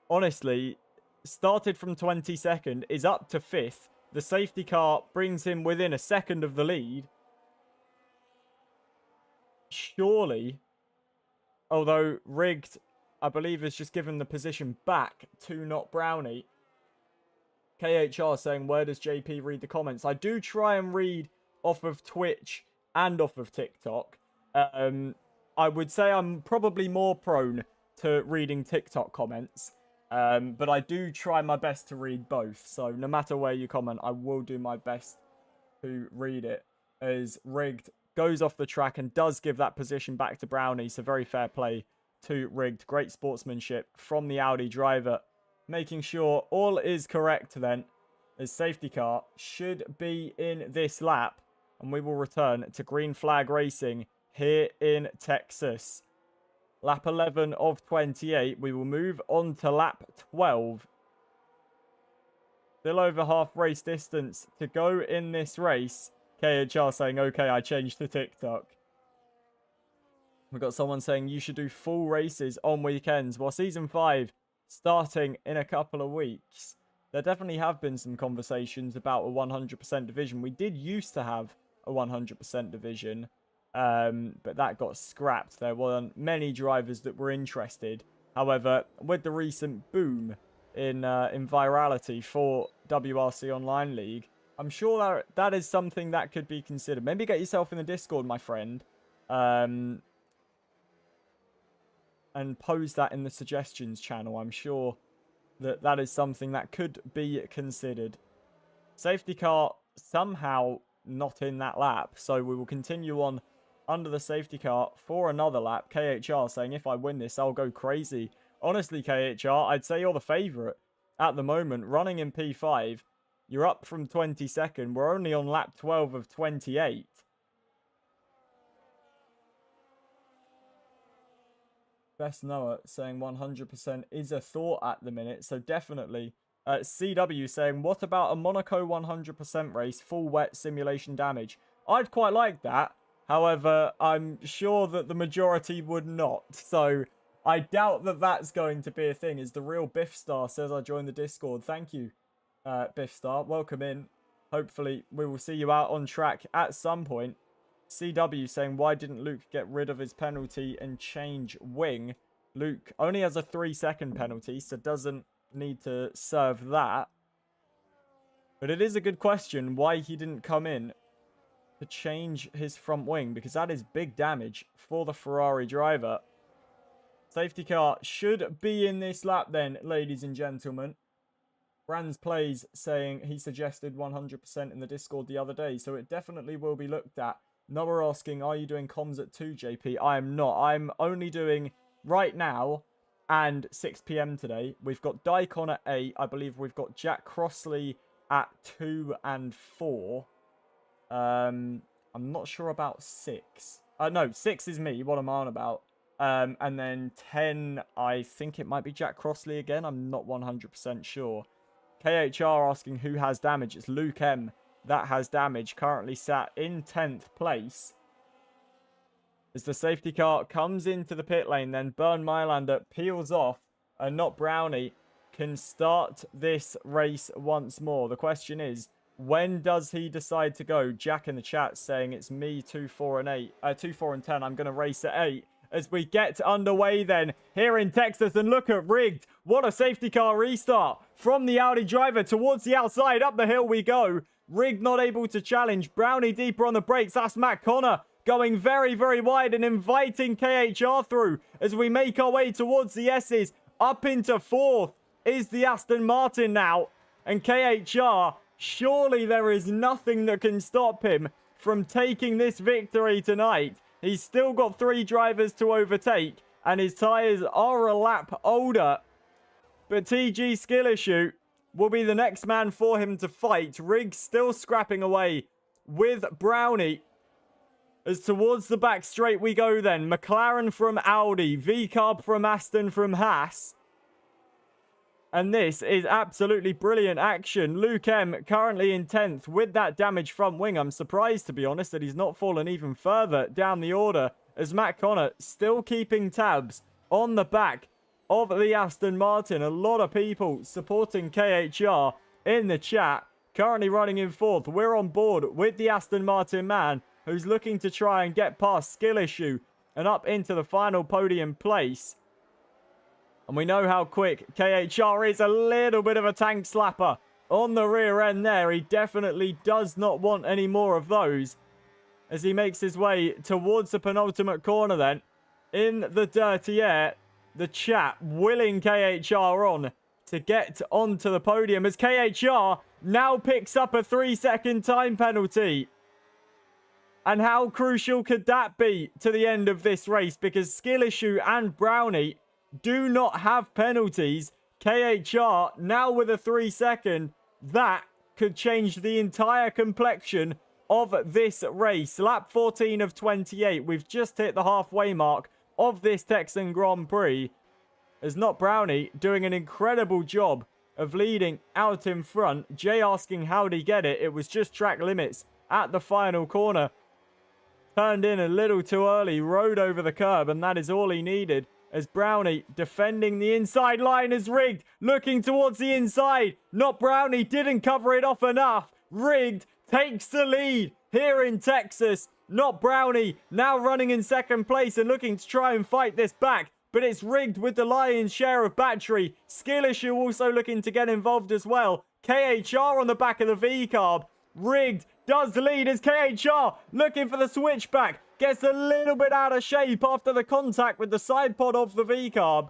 S1: Honestly, started from 22nd, is up to 5th. The safety car brings him within a second of the lead. Surely, although Rigged, I believe, has just given the position back to Not Brownie. KHR saying, where does JP read the comments? I do try and read off of Twitch and off of TikTok. I would say I'm probably more prone to reading TikTok comments. But I do try my best to read both. So no matter where you comment, I will do my best to read it. As Rigged goes off the track and does give that position back to Brownie. So very fair play to Rigged. Great sportsmanship from the Audi driver, making sure all is correct then. His safety car should be in this lap, and we will return to green flag racing here in Texas. Lap 11 of 28. We will move on to lap 12. Still over half race distance to go in this race. KHR saying, okay, I changed to TikTok. We've got someone saying you should do full races on weekends. Well, Season 5 starting in a couple of weeks. There definitely have been some conversations about a 100% division. We did used to have a 100% division, but that got scrapped. There weren't many drivers that were interested. However, with the recent boom in virality for WRC Online League, I'm sure that is something that could be considered. Maybe get yourself in the Discord, my friend, and pose that in the suggestions channel. I'm sure that is something that could be considered. Safety car somehow not in that lap, so we will continue on under the safety car for another lap. KHR saying, if I win this, I'll go crazy. Honestly, KHR, I'd say you're the favourite at the moment. Running in P5, you're up from 22nd. We're only on lap 12 of 28. Best Noah saying 100% is a thought at the minute, so definitely. CW saying, what about a Monaco 100% race, full wet simulation damage? I'd quite like that. However, I'm sure that the majority would not. So I doubt that that's going to be a thing. Is the real Biff Star says I joined the Discord. Thank you, Biff Star. Welcome in. Hopefully we will see you out on track at some point. CW saying, why didn't Luke get rid of his penalty and change wing? Luke only has a 3-second penalty, so doesn't need to serve that. But it is a good question why he didn't come in to change his front wing, because that is big damage for the Ferrari driver. Safety car should be in this lap then, ladies and gentlemen. Brands Plays saying he suggested 100% in the Discord the other day, so it definitely will be looked at. Noah asking, are you doing comms at 2, JP? I am not. I'm only doing right now and 6 PM today. We've got Daikon at 8. I believe we've got Jack Crossley at 2 and 4. I'm not sure about 6. No, 6 is me. What am I on about? And then 10, I think it might be Jack Crossley again. I'm not 100% sure. KHR asking who has damage. It's Luke M that has damage. Currently sat in 10th place. As the safety car comes into the pit lane, then Bernd Mailander peels off and not Brownie can start this race once more. The question is, when does he decide to go? Jack in the chat saying it's me 2, 4 and 8. 2, 4 and 10. I'm going to race at 8. As we get underway then here in Texas, and look at Rigged. What a safety car restart from the Audi driver towards the outside. Up the hill we go. Rigged not able to challenge. Brownie deeper on the brakes. That's Matt Connor going very, very wide and inviting KHR through as we make our way towards the S's. Up into 4th is the Aston Martin now. And KHR, surely there is nothing that can stop him from taking this victory tonight. He's still got 3 drivers to overtake, and his tyres are a lap older. But TG skill issue will be the next man for him to fight. Riggs still scrapping away with Brownie. As towards the back straight we go then. McLaren from Audi, V-Carb from Aston from Haas. And this is absolutely brilliant action. Luke M currently in 10th with that damaged front wing. I'm surprised, to be honest, that he's not fallen even further down the order, as Matt Connor still keeping tabs on the back of the Aston Martin. A lot of people supporting KHR in the chat. Currently running in 4th. We're on board with the Aston Martin man, who's looking to try and get past skill issue and up into the final podium place. And we know how quick KHR is. A little bit of a tank slapper on the rear end there. He definitely does not want any more of those as he makes his way towards the penultimate corner then. In the dirty air, the chat willing KHR on to get onto the podium as KHR now picks up a 3-second time penalty. And how crucial could that be to the end of this race? Because Skill Issue and Brownie do not have penalties. KHR now with a 3-second. That could change the entire complexion of this race. Lap 14 of 28. We've just hit the halfway mark of this Texan Grand Prix. As Not Brownie doing an incredible job of leading out in front. Jay asking how'd he get it. It was just track limits at the final corner. Turned in a little too early, rode over the curb, and that is all he needed. As Brownie defending the inside line is Rigged, looking towards the inside. Not Brownie didn't cover it off enough. Rigged takes the lead here in Texas. Not Brownie now running in second place and looking to try and fight this back. But it's Rigged with the lion's share of battery. Skill Issue also looking to get involved as well. KHR on the back of the V-carb. Rigged does the lead as KHR looking for the switchback. Gets a little bit out of shape after the contact with the side pod of the V-carb.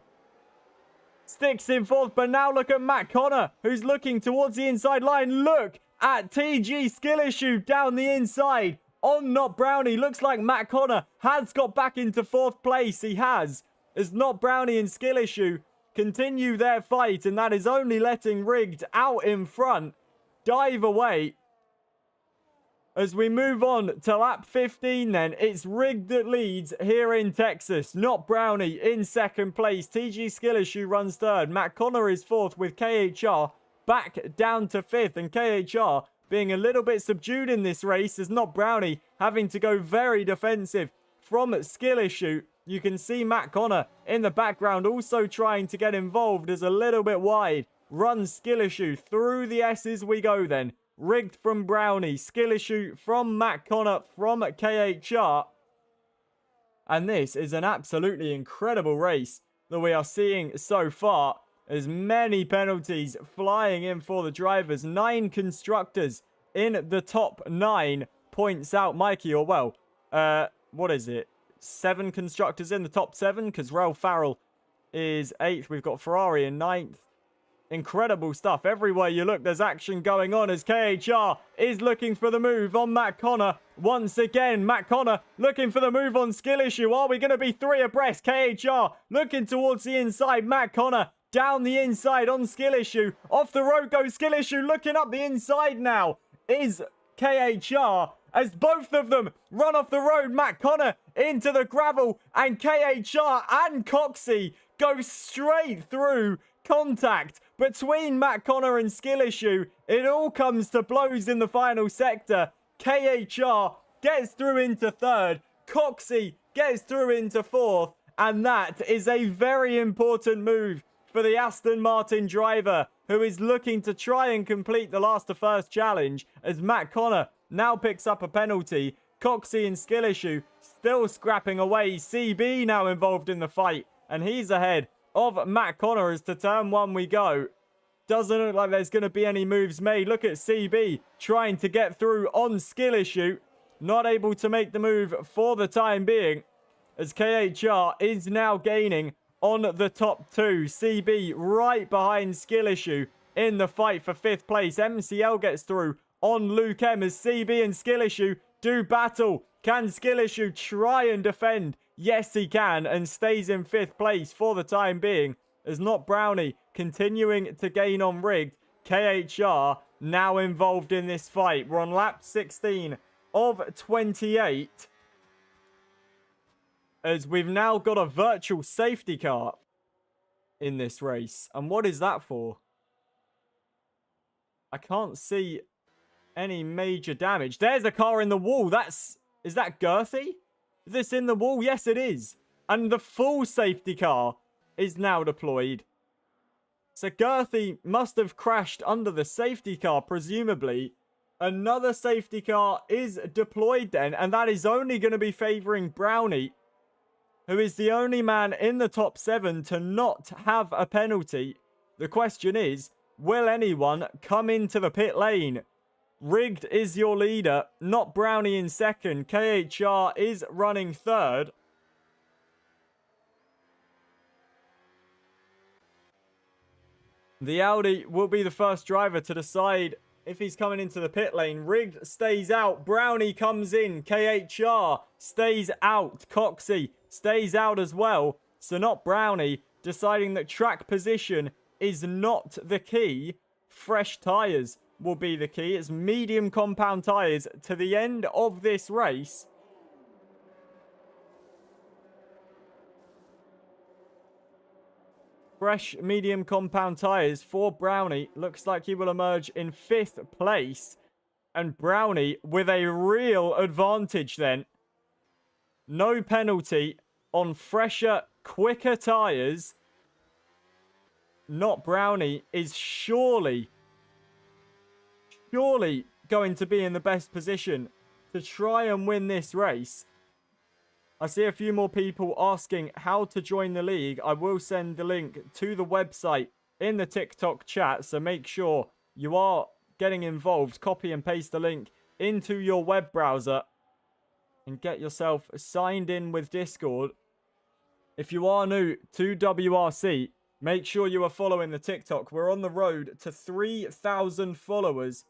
S1: Sticks in fourth, but now look at Matt Connor, who's looking towards the inside line. Look at TG Skill Issue down the inside on Not Brownie. Looks like Matt Connor has got back into fourth place. He has. As Not Brownie and Skill Issue continue their fight, and that is only letting Rigged out in front dive away. As we move on to lap 15 then, it's Rigged that leads here in Texas. Not Brownie in second place. TG Skill Issue runs third. Matt Connor is fourth with KHR back down to fifth. And KHR being a little bit subdued in this race as Not Brownie having to go very defensive from Skill Issue. You can see Matt Connor in the background also trying to get involved as a little bit wide. Runs Skill Issue through the S's we go then. Rigged from Brownie, Skill Issue from Matt Connor from KHR. And this is an absolutely incredible race that we are seeing so far. As many penalties flying in for the drivers. 9 constructors in the top 9 points out Mikey. Or well, what is it? 7 constructors in the top 7 because Ralph Farrell is 8th. We've got Ferrari in 9th. Incredible stuff. Everywhere you look, there's action going on as KHR is looking for the move on Matt Connor. Once again, Matt Connor looking for the move on Skill Issue. Are we going to be 3 abreast? KHR looking towards the inside. Matt Connor down the inside on Skill Issue. Off the road goes Skill Issue. Looking up the inside now is KHR. As both of them run off the road. Matt Connor into the gravel. And KHR and Coxie go straight through contact between Matt Connor and Skill Issue. It all comes to blows in the final sector. KHR gets through into third. Coxie gets through into fourth. And that is a very important move for the Aston Martin driver, who is looking to try and complete the last to first challenge, as Matt Connor now picks up a penalty. Coxie and Skill Issue still scrapping away. CB now involved in the fight, and he's ahead of Matt Connor as to turn 1 we go. Doesn't look like there's going to be any moves made. Look at CB trying to get through on Skill Issue. Not able to make the move for the time being, as KHR is now gaining on the top 2. CB right behind Skill Issue in the fight for 5th place. MCL gets through on Luke M as CB and Skill Issue do battle. Can Skill Issue try and defend? Yes, he can, and stays in 5th place for the time being. As Not Brownie continuing to gain on Rigged. KHR now involved in this fight. We're on lap 16 of 28. As we've now got a virtual safety car in this race. And what is that for? I can't see any major damage. There's a car in the wall. Is that girthy? Is this in the wall? Yes, it is. And the full safety car is now deployed. So girthy must have crashed under the safety car, presumably. Another safety car is deployed then, and that is only going to be favouring Brownie, who is the only man in the top 7 to not have a penalty. The question is, will anyone come into the pit lane? Rigged is your leader, Not Brownie in second. KHR is running third. The Audi will be the first driver to decide if he's coming into the pit lane. Rigged stays out. Brownie comes in. KHR stays out. Coxie stays out as well. So not Brownie, deciding that track position is not the key. Fresh tyres will be the key. It's medium compound tyres to the end of this race. Fresh medium compound tyres for Brownie. Looks like he will emerge in 5th place. And Brownie with a real advantage then. No penalty on fresher, quicker tyres. Not Brownie is surely going to be in the best position to try and win this race. I see a few more people asking how to join the league. I will send the link to the website in the TikTok chat, so make sure you are getting involved. Copy and paste the link into your web browser and get yourself signed in with Discord. If you are new to WRC, make sure you are following the TikTok. We're on the road to 3,000 followers.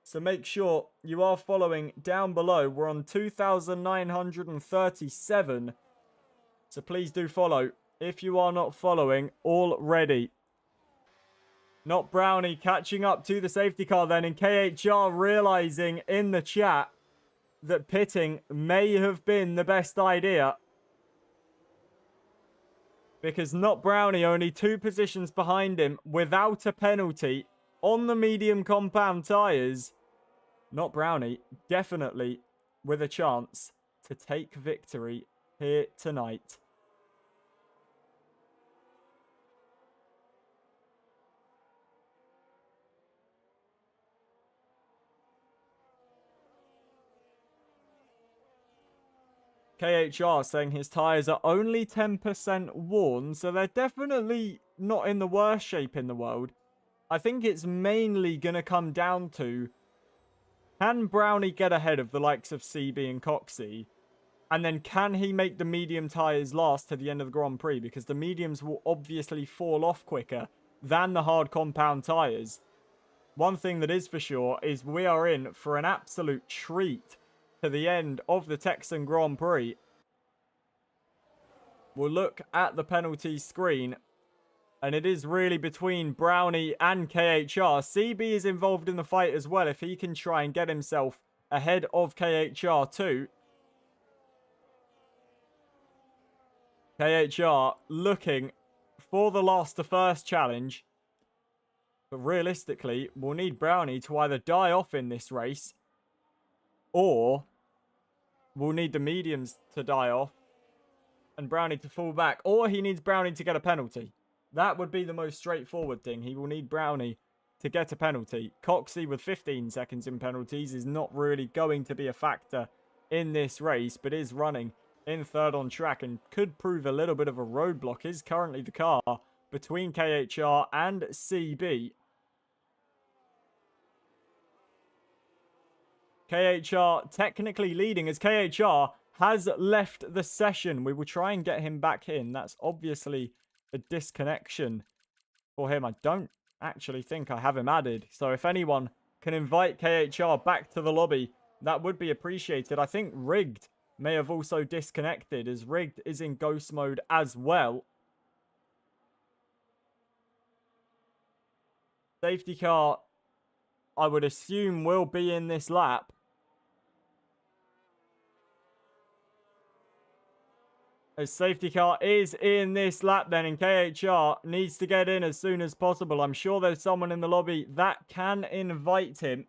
S1: So make sure you are following down below. We're on 2,937. So please do follow if you are not following already. Not Brownie catching up to the safety car then. And KHR realizing in the chat that pitting may have been the best idea. Because Not Brownie only 2 positions behind him without a penalty on the medium compound tyres. Not Brownie, definitely with a chance to take victory here tonight. KHR saying his tyres are only 10% worn, so they're definitely not in the worst shape in the world. I think it's mainly going to come down to, can Brownie get ahead of the likes of CB and Coxie? And then can he make the medium tyres last to the end of the Grand Prix? Because the mediums will obviously fall off quicker than the hard compound tyres. One thing that is for sure is we are in for an absolute treat to the end of the Texan Grand Prix. We'll look at the penalty screen. And it is really between Brownie and KHR. CB is involved in the fight as well if he can try and get himself ahead of KHR too. KHR looking for the last to first challenge. But realistically, we'll need Brownie to either die off in this race, or we'll need the mediums to die off and Brownie to fall back, or he needs Brownie to get a penalty. That would be the most straightforward thing. He will need Brownie to get a penalty. Coxie with 15 seconds in penalties is not really going to be a factor in this race, but is running in 3rd on track and could prove a little bit of a roadblock. Is currently the car between KHR and CB. KHR technically leading as KHR has left the session. We will try and get him back in. That's obviously a disconnection for him. I don't actually think I have him added. So if anyone can invite KHR back to the lobby, that would be appreciated. I think Rigged may have also disconnected, as Rigged is in ghost mode as well. Safety car, I would assume, will be in this lap. A safety car is in this lap then, and KHR needs to get in as soon as possible. I'm sure there's someone in the lobby that can invite him.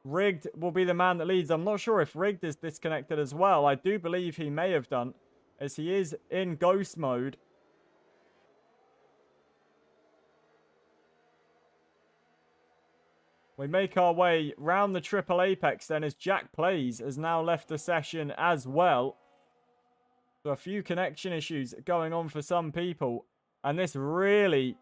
S1: Rigged will be the man that leads. I'm not sure if Rigged is disconnected as well. I do believe he may have done, as he is in ghost mode. We make our way round the triple apex then, as Jack Plays has now left the session as well. So a few connection issues going on for some people. And this really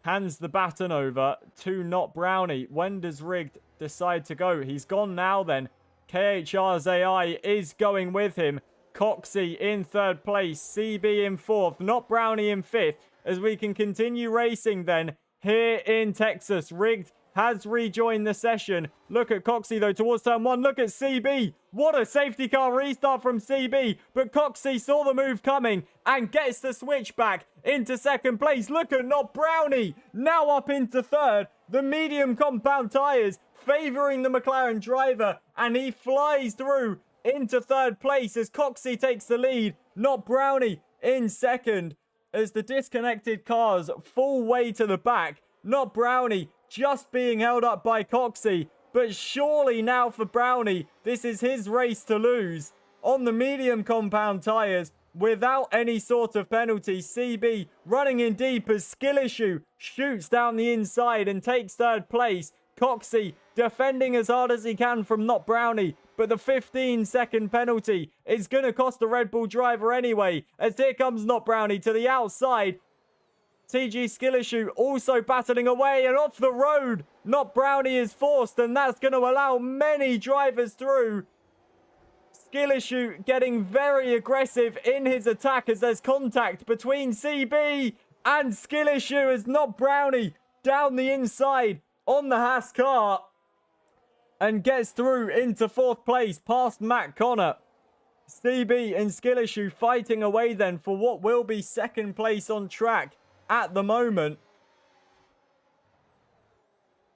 S1: hands the baton over to Not Brownie. When does Rigged decide to go? He's gone now then. KHR's AI is going with him. Coxie in 3rd place. CB in 4th. Not Brownie in 5th. As we can continue racing then here in Texas. Rigged has rejoined the session. Look at Coxey, though, towards turn 1. Look at CB. What a safety car restart from CB. But Coxey saw the move coming and gets the switch back into second place. Look at Not Brownie, now up into third. The medium compound tyres favouring the McLaren driver, and he flies through into third place as Coxey takes the lead. Not Brownie in second as the disconnected cars fall way to the back. Not Brownie just being held up by Coxey, but surely now for Brownie, this is his race to lose. On the medium compound tyres, without any sort of penalty, CB running in deep as Skill Issue shoots down the inside and takes third place. Coxey defending as hard as he can from Not Brownie, but the 15-second penalty is going to cost the Red Bull driver anyway, as here comes Not Brownie to the outside. TG Skill Issue also battling away and off the road. Not Brownie is forced, and that's going to allow many drivers through. Skill Issue getting very aggressive in his attack as there's contact between CB and Skill Issue as Not Brownie down the inside on the Haas car and gets through into fourth place past Matt Connor. CB and Skill Issue fighting away then for what will be second place on track at the moment.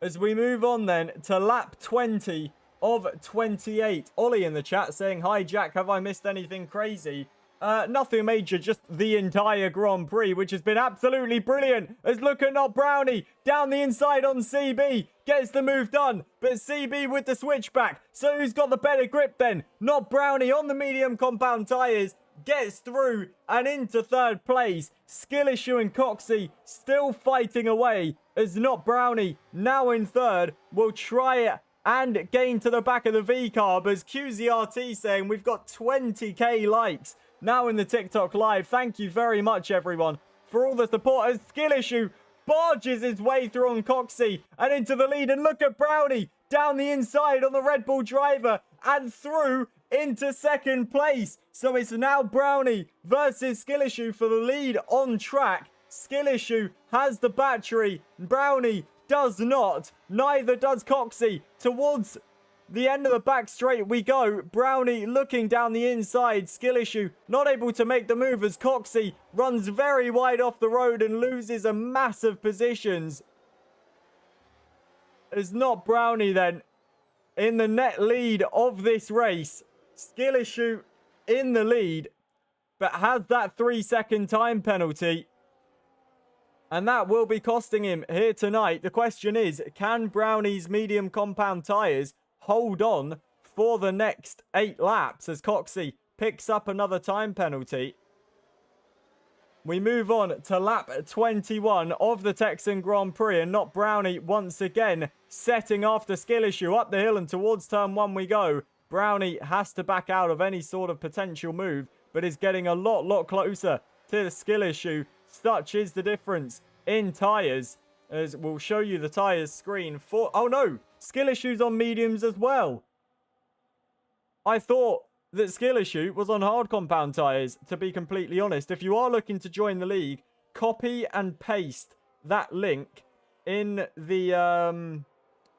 S1: As we move on then to lap 20 of 28. Ollie in the chat saying, "Hi Jack, have I missed anything crazy?" Nothing major, just the entire Grand Prix, which has been absolutely brilliant. As look at Not Brownie down the inside on CB, gets the move done, but CB with the switchback. So who's got the better grip then? Not Brownie on the medium compound tyres, gets through and into third place. Skill Issue and Coxey still fighting away as Not Brownie now in third will try it and gain to the back of the V car. But as QZRT saying, we've got 20k likes now in the TikTok live. Thank you very much everyone for all the support as Skill Issue barges his way through on Coxey and into the lead. And look at Brownie down the inside on the Red Bull driver and through into second place. So it's now Brownie versus Skill Issue for the lead on track. Skill Issue has the battery. Brownie does not. Neither does Coxey. Towards the end of the back straight we go. Brownie looking down the inside. Skill Issue not able to make the move as Coxey runs very wide off the road and loses a massive positions. As Not Brownie then in the net lead of this race. Skill Issue in the lead, but has that 3-second time penalty. And that will be costing him here tonight. The question is, can Brownie's medium compound tyres hold on for the next 8 laps as Coxey picks up another time penalty? We move on to lap 21 of the Texan Grand Prix, and Not Brownie once again setting after Skill Issue up the hill and towards turn 1 we go. Brownie has to back out of any sort of potential move, but is getting a lot closer to the Skill Issue. Such is the difference in tyres, as we'll show you the tyres screen for... Oh no, Skill Issue's on mediums as well. I thought that Skill Issue was on hard compound tyres, to be completely honest. If you are looking to join the league, copy and paste that link in the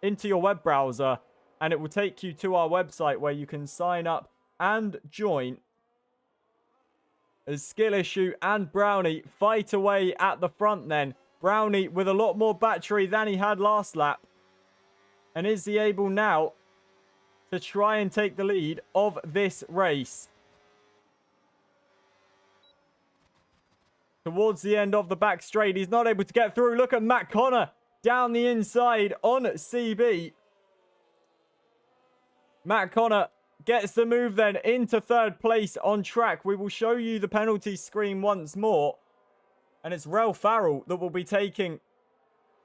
S1: into your web browser, and it will take you to our website where you can sign up and join. As Skill Issue and Brownie fight away at the front then. Brownie with a lot more battery than he had last lap. And is he able now to try and take the lead of this race? Towards the end of the back straight, he's not able to get through. Look at Matt Connor down the inside on CB. Matt Connor gets the move then into third place on track. We will show you the penalty screen once more. And it's Rel Farrell that will be taking...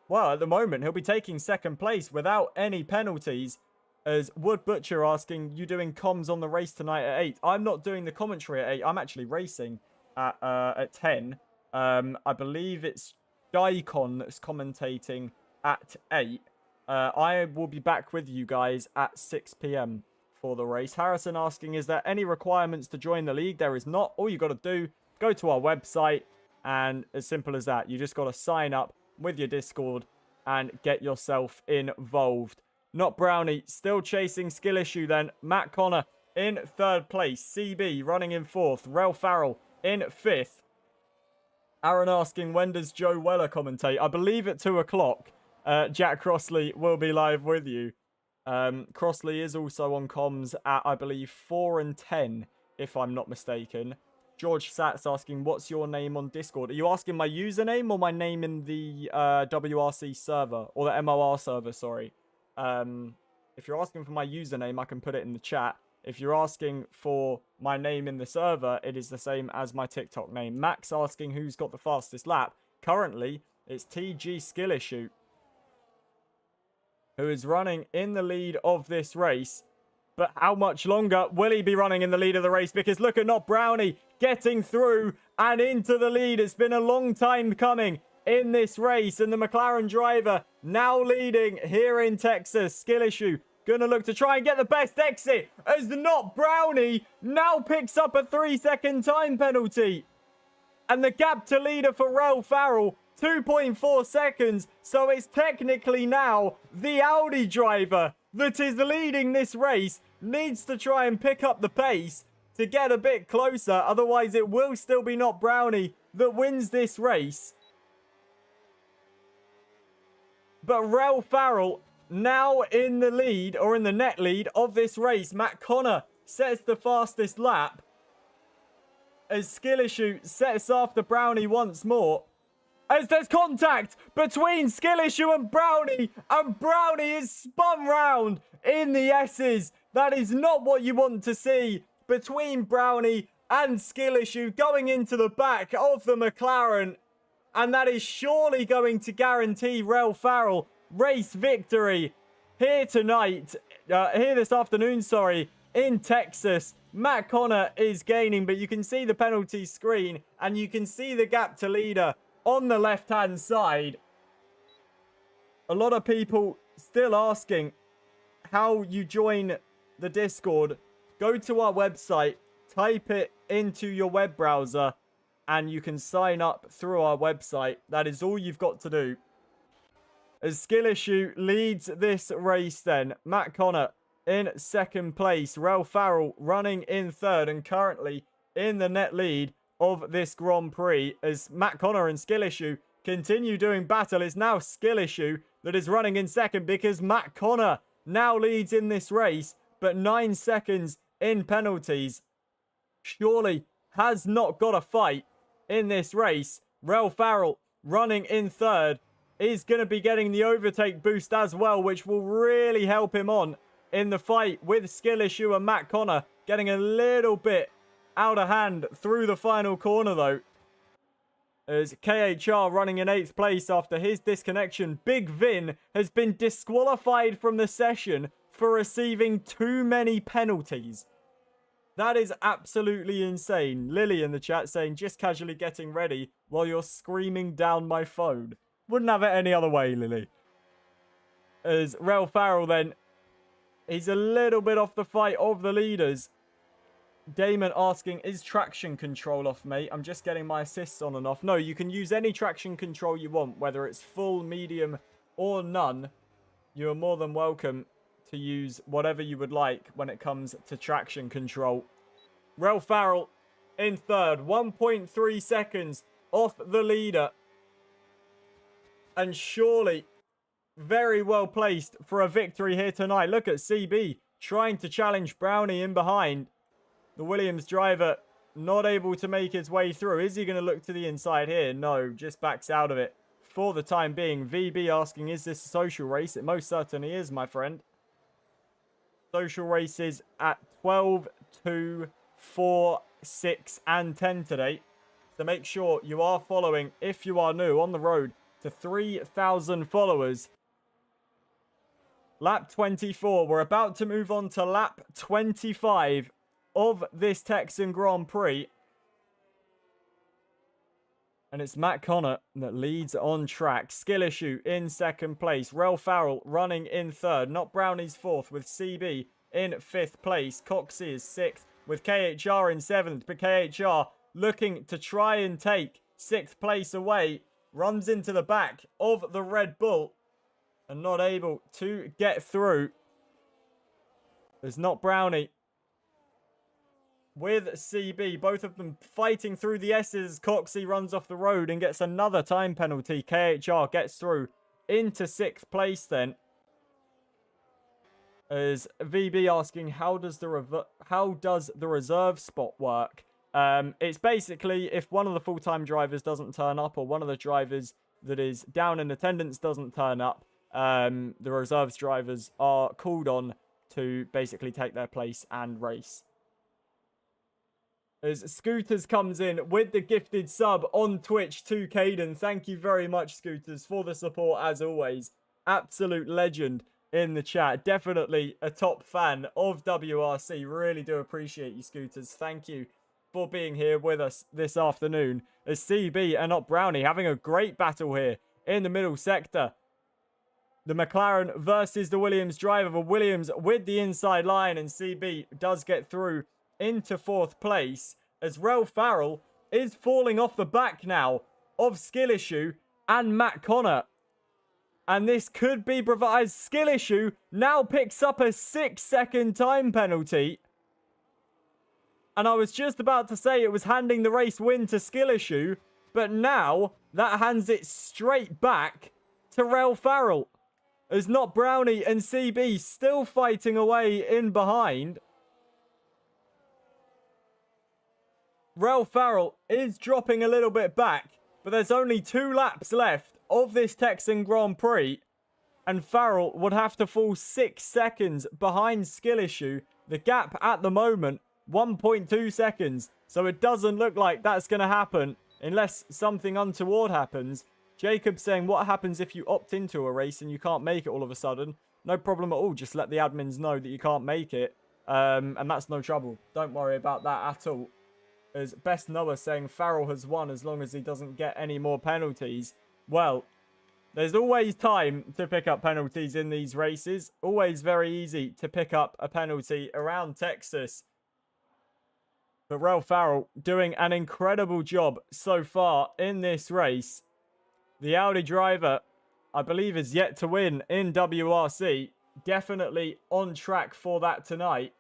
S1: Well, at the moment, he'll be taking second place without any penalties. As Wood Butcher asking, you doing comms on the race tonight at 8? I'm not doing the commentary at 8. I'm actually racing at 10. I believe it's Daikon that's commentating at 8. I will be back with you guys at 6 p.m. for the race. Harrison asking, is there any requirements to join the league? There is not. All you got to do, go to our website, and as simple as that. You just got to sign up with your Discord and get yourself involved. Not Brownie, still chasing Skill Issue then. Matt Connor in 3rd place. CB running in 4th. Rel Farrell in 5th. Aaron asking, when does Joe Weller commentate? I believe at 2 o'clock. Jack Crossley will be live with you. Crossley is also on comms at, I believe, 4 and 10, if I'm not mistaken. George Sats asking, what's your name on Discord? Are you asking my username or my name in the WRC server? Or the MOR server, sorry. If you're asking for my username, I can put it in the chat. If you're asking for my name in the server, it is the same as my TikTok name. Max asking who's got the fastest lap. Currently, it's TG Skill Issue, who is running in the lead of this race. But how much longer will he be running in the lead of the race? Because look at Not Brownie getting through and into the lead. It's been a long time coming in this race. And the McLaren driver now leading here in Texas. Skill Issue gonna look to try and get the best exit as the Not Brownie now picks up a 3-second time penalty. And the gap to leader for Rel Farrell, 2.4 seconds. So it's technically now the Audi driver that is leading this race. Needs to try and pick up the pace to get a bit closer. Otherwise, it will still be Not Brownie that wins this race. But Rel Farrell now in the lead, or in the net lead of this race. Matt Connor sets the fastest lap as Skill Issue sets after Brownie once more. As there's contact between Skill Issue and Brownie is spun round in the S's. That is not what you want to see between Brownie and Skill Issue going into the back of the McLaren. And that is surely going to guarantee Rel Farrell race victory here tonight, here this afternoon, sorry, in Texas. Matt Connor is gaining, but you can see the penalty screen and you can see the gap to leader on the left-hand side. A lot of people still asking how you join the Discord. Go to our website, type it into your web browser, and you can sign up through our website. That is all you've got to do. As Skill Issue leads this race then, Matt Connor in 2nd place, Rel Farrell running in 3rd and currently in the net lead of this Grand Prix. As Matt Connor and Skill Issue continue doing battle, it's now Skill Issue that is running in 2nd because Matt Connor now leads in this race, but 9 seconds in penalties. Surely has not got a fight in this race. Rel Farrell running in 3rd is going to be getting the overtake boost as well, which will really help him on in the fight with Skill Issue and Matt Connor getting a little bit out of hand through the final corner though. As KHR running in 8th place after his disconnection. Big Vin has been disqualified from the session for receiving too many penalties. That is absolutely insane. Lily in the chat saying, just casually getting ready while you're screaming down my phone. Wouldn't have it any other way, Lily. As Rel Farrell then, he's a little bit off the fight of the leaders. Damon asking, is traction control off, mate? I'm just getting my assists on and off. No, you can use any traction control you want, whether it's full, medium, or none. You are more than welcome to use whatever you would like when it comes to traction control. Rel Farrell in 3rd, 1.3 seconds off the leader. And surely very well placed for a victory here tonight. Look at CB trying to challenge Brownie in behind. The Williams driver not able to make his way through. Is he going to look to the inside here? No, just backs out of it for the time being. VB asking, is this a social race? It most certainly is, my friend. Social races at 12, 2, 4, 6, and 10 today. So make sure you are following, if you are new, on the road to 3,000 followers. Lap 24. We're about to move on to lap 25 of this Texan Grand Prix. And it's Matt Connor that leads on track. Skill Issue in 2nd place. Rel Farrell running in 3rd. Not Brownie's 4th with CB in 5th place. Coxie is 6th with KHR in 7th. But KHR looking to try and take 6th place away. Runs into the back of the Red Bull. and not able to get through. There's not Brownie with CB. Both of them fighting through the S's. Coxie runs off the road and gets another time penalty. KHR gets through into 6th place then. As VB asking, how does the reserve spot work? It's basically if one of the full-time drivers doesn't turn up, or one of the drivers that is down in attendance doesn't turn up, the reserves drivers are called on to basically take their place and race. As Scooters comes in with the gifted sub on Twitch to Caden. Thank you very much, Scooters, for the support as always. Absolute legend in the chat. Definitely a top fan of WRC. Really do appreciate you, Scooters. Thank you for being here with us this afternoon. As CB and not Brownie having a great battle here in the middle sector. The McLaren versus the Williams driver. Williams with the inside line, and CB does get through into 4th place as Rel Farrell is falling off the back now of Skill Issue and Matt Connor. And this could be provided. Skill Issue now picks up a 6-second time penalty. And I was just about to say it was handing the race win to Skill Issue, but now that hands it straight back to Rel Farrell. As not Brownie and CB still fighting away in behind. Rel Farrell is dropping a little bit back, but there's only 2 laps left of this Texan Grand Prix, and Farrell would have to fall 6 seconds behind Skill Issue. The gap at the moment, 1.2 seconds, so it doesn't look like that's going to happen unless something untoward happens. Jacob saying, what happens if you opt into a race and you can't make it all of a sudden? No problem at all, just let the admins know that you can't make it, and that's no trouble. Don't worry about that at all. As Best Noah saying Farrell has won as long as he doesn't get any more penalties. Well, there's always time to pick up penalties in these races. Always very easy to pick up a penalty around Texas. But Rel Farrell doing an incredible job so far in this race. The Audi driver, I believe, is yet to win in WRC. Definitely on track for that tonight.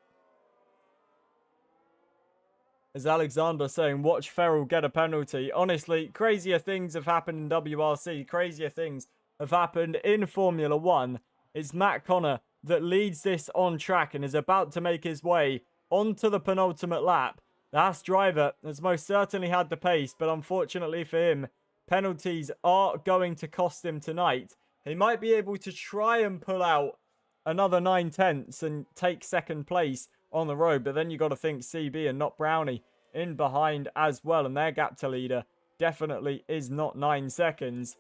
S1: As Alexander saying, watch Farrell get a penalty. Honestly, crazier things have happened in WRC. Crazier things have happened in Formula 1. It's Matt Connor that leads this on track and is about to make his way onto the penultimate lap. The Haas driver has most certainly had the pace, but unfortunately for him, penalties are going to cost him tonight. He might be able to try and pull out another 9/10 and take 2nd place on the road, but then you got to think CB and not Brownie in behind as well, and their gap to leader definitely is not 9 seconds.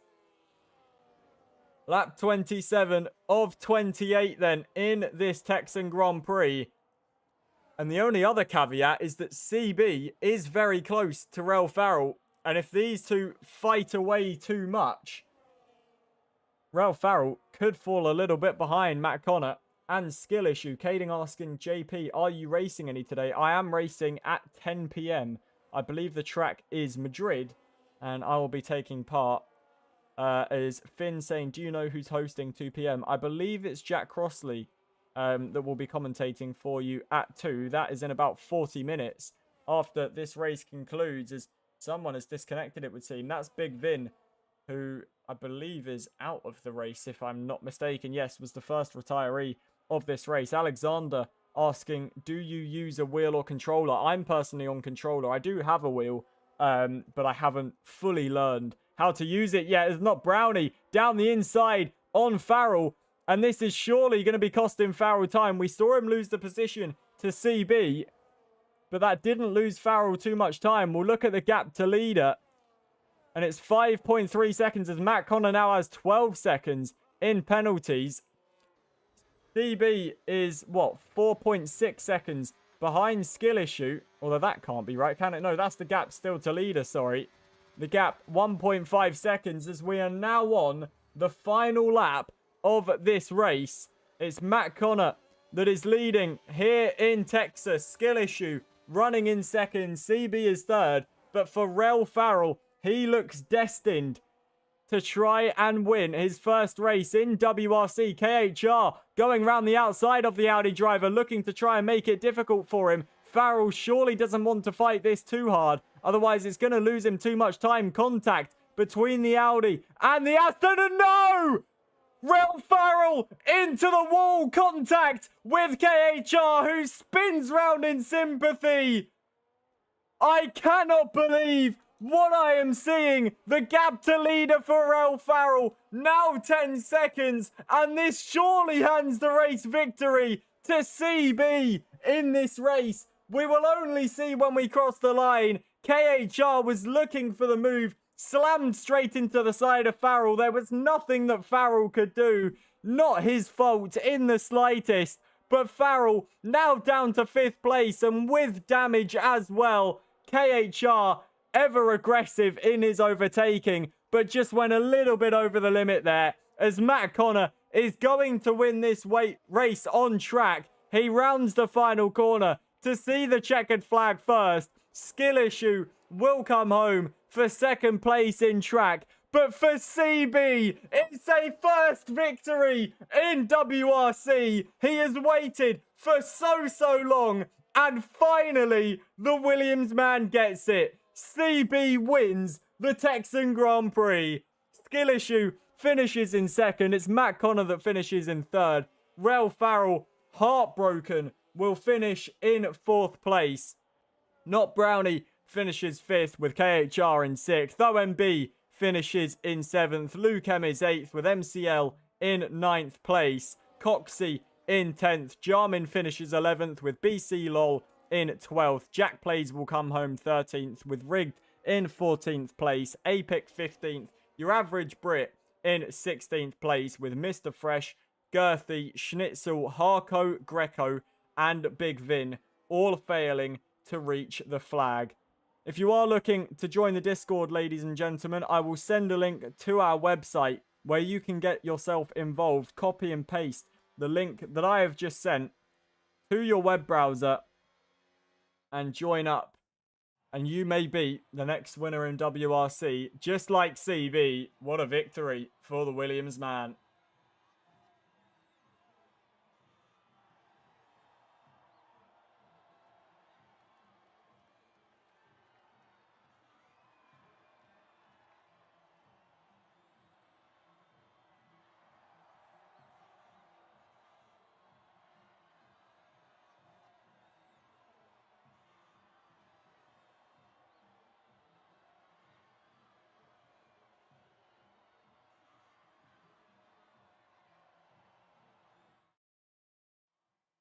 S1: Lap 27 of 28 then in this Texan Grand Prix. And the only other caveat is that CB is very close to Rel Farrell, and if these two fight away too much, Rel Farrell could fall a little bit behind Matt Connor and Skill Issue. Caden asking, JP, are you racing any today? I am racing at 10 p.m. I believe the track is Madrid, and I will be taking part. Is Finn saying, do you know who's hosting 2 p.m? I believe it's Jack Crossley that will be commentating for you at 2. That is in about 40 minutes after this race concludes, as someone has disconnected, it would seem. That's Big Vin, who I believe is out of the race, if I'm not mistaken. Yes, was the first retiree of this race. Alexander asking, do you use a wheel or controller? I'm personally on controller. I do have a wheel, but I haven't fully learned how to use it yet. It's not Brownie down the inside on Farrell, and this is surely going to be costing Farrell time. We saw him lose the position to CB, but that didn't lose Farrell too much time. We'll look at the gap to leader, and it's 5.3 seconds as Matt Connor now has 12 seconds in penalties. CB is, what, 4.6 seconds behind Skill Issue. Although that can't be right, can it? No, that's the gap still to leader, sorry. The gap, 1.5 seconds, as we are now on the final lap of this race. It's Matt Connor that is leading here in Texas. Skill Issue running in second. CB is third. But for Rel Farrell, he looks destined to try and win his first race in WRC. KHR going round the outside of the Audi driver, looking to try and make it difficult for him. Farrell surely doesn't want to fight this too hard, otherwise it's going to lose him too much time. Contact between the Audi and the Aston, and no! Ralph Farrell into the wall. Contact with KHR, who spins round in sympathy. I cannot believe what I am seeing. The gap to leader for Ralph Farrell, now 10 seconds, and this surely hands the race victory to CB in this race. We will only see when we cross the line. KHR was looking for the move, slammed straight into the side of Farrell. There was nothing that Farrell could do. Not his fault in the slightest. But Farrell now down to 5th place and with damage as well. KHR ever aggressive in his overtaking, but just went a little bit over the limit there, as Matt Connor is going to win this race on track. He rounds the final corner to see the checkered flag first. Skill issue will come home for 2nd place in track. But for CB, it's a first victory in WRC. He has waited for so long, and finally the Williams man gets it. CB wins the Texan Grand Prix. Skill issue finishes in 2nd. It's Matt Connor that finishes in 3rd. Ralph Farrell, heartbroken, will finish in 4th place. Not Brownie finishes 5th with KHR in 6th. OMB finishes in 7th. Luke M is 8th with MCL in 9th place. Coxey in 10th. Jarmin finishes 11th with BC LOL in 12th. Jack Plays will come home 13th with Rigged in 14th place. Apic 15th. Your Average Brit in 16th place with Mr. Fresh, Girthy, Schnitzel, Harco, Greco and Big Vin all failing to reach the flag. If you are looking to join the Discord, ladies and gentlemen, I will send a link to our website where you can get yourself involved. Copy and paste the link that I have just sent to your web browser and join up. And you may be the next winner in WRC, just like CB. What a victory for the Williams man.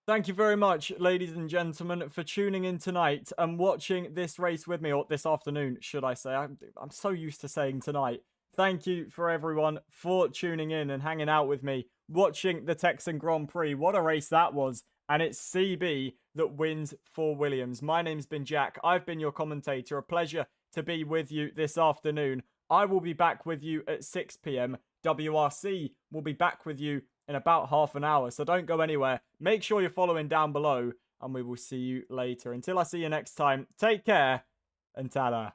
S1: Thank you very much, ladies and gentlemen, for tuning in tonight and watching this race with me, or this afternoon, should I say. I'm so used to saying tonight. Thank you for everyone for tuning in and hanging out with me, watching the Texan Grand Prix. What a race that was. And it's CB that wins for Williams. My name's been Jack. I've been your commentator. A pleasure to be with you this afternoon. I will be back with you at 6 p.m. WRC will be back with you in about half an hour, so don't go anywhere. Make sure you're following down below, and we will see you later. Until I see you next time, take care, and ta-da.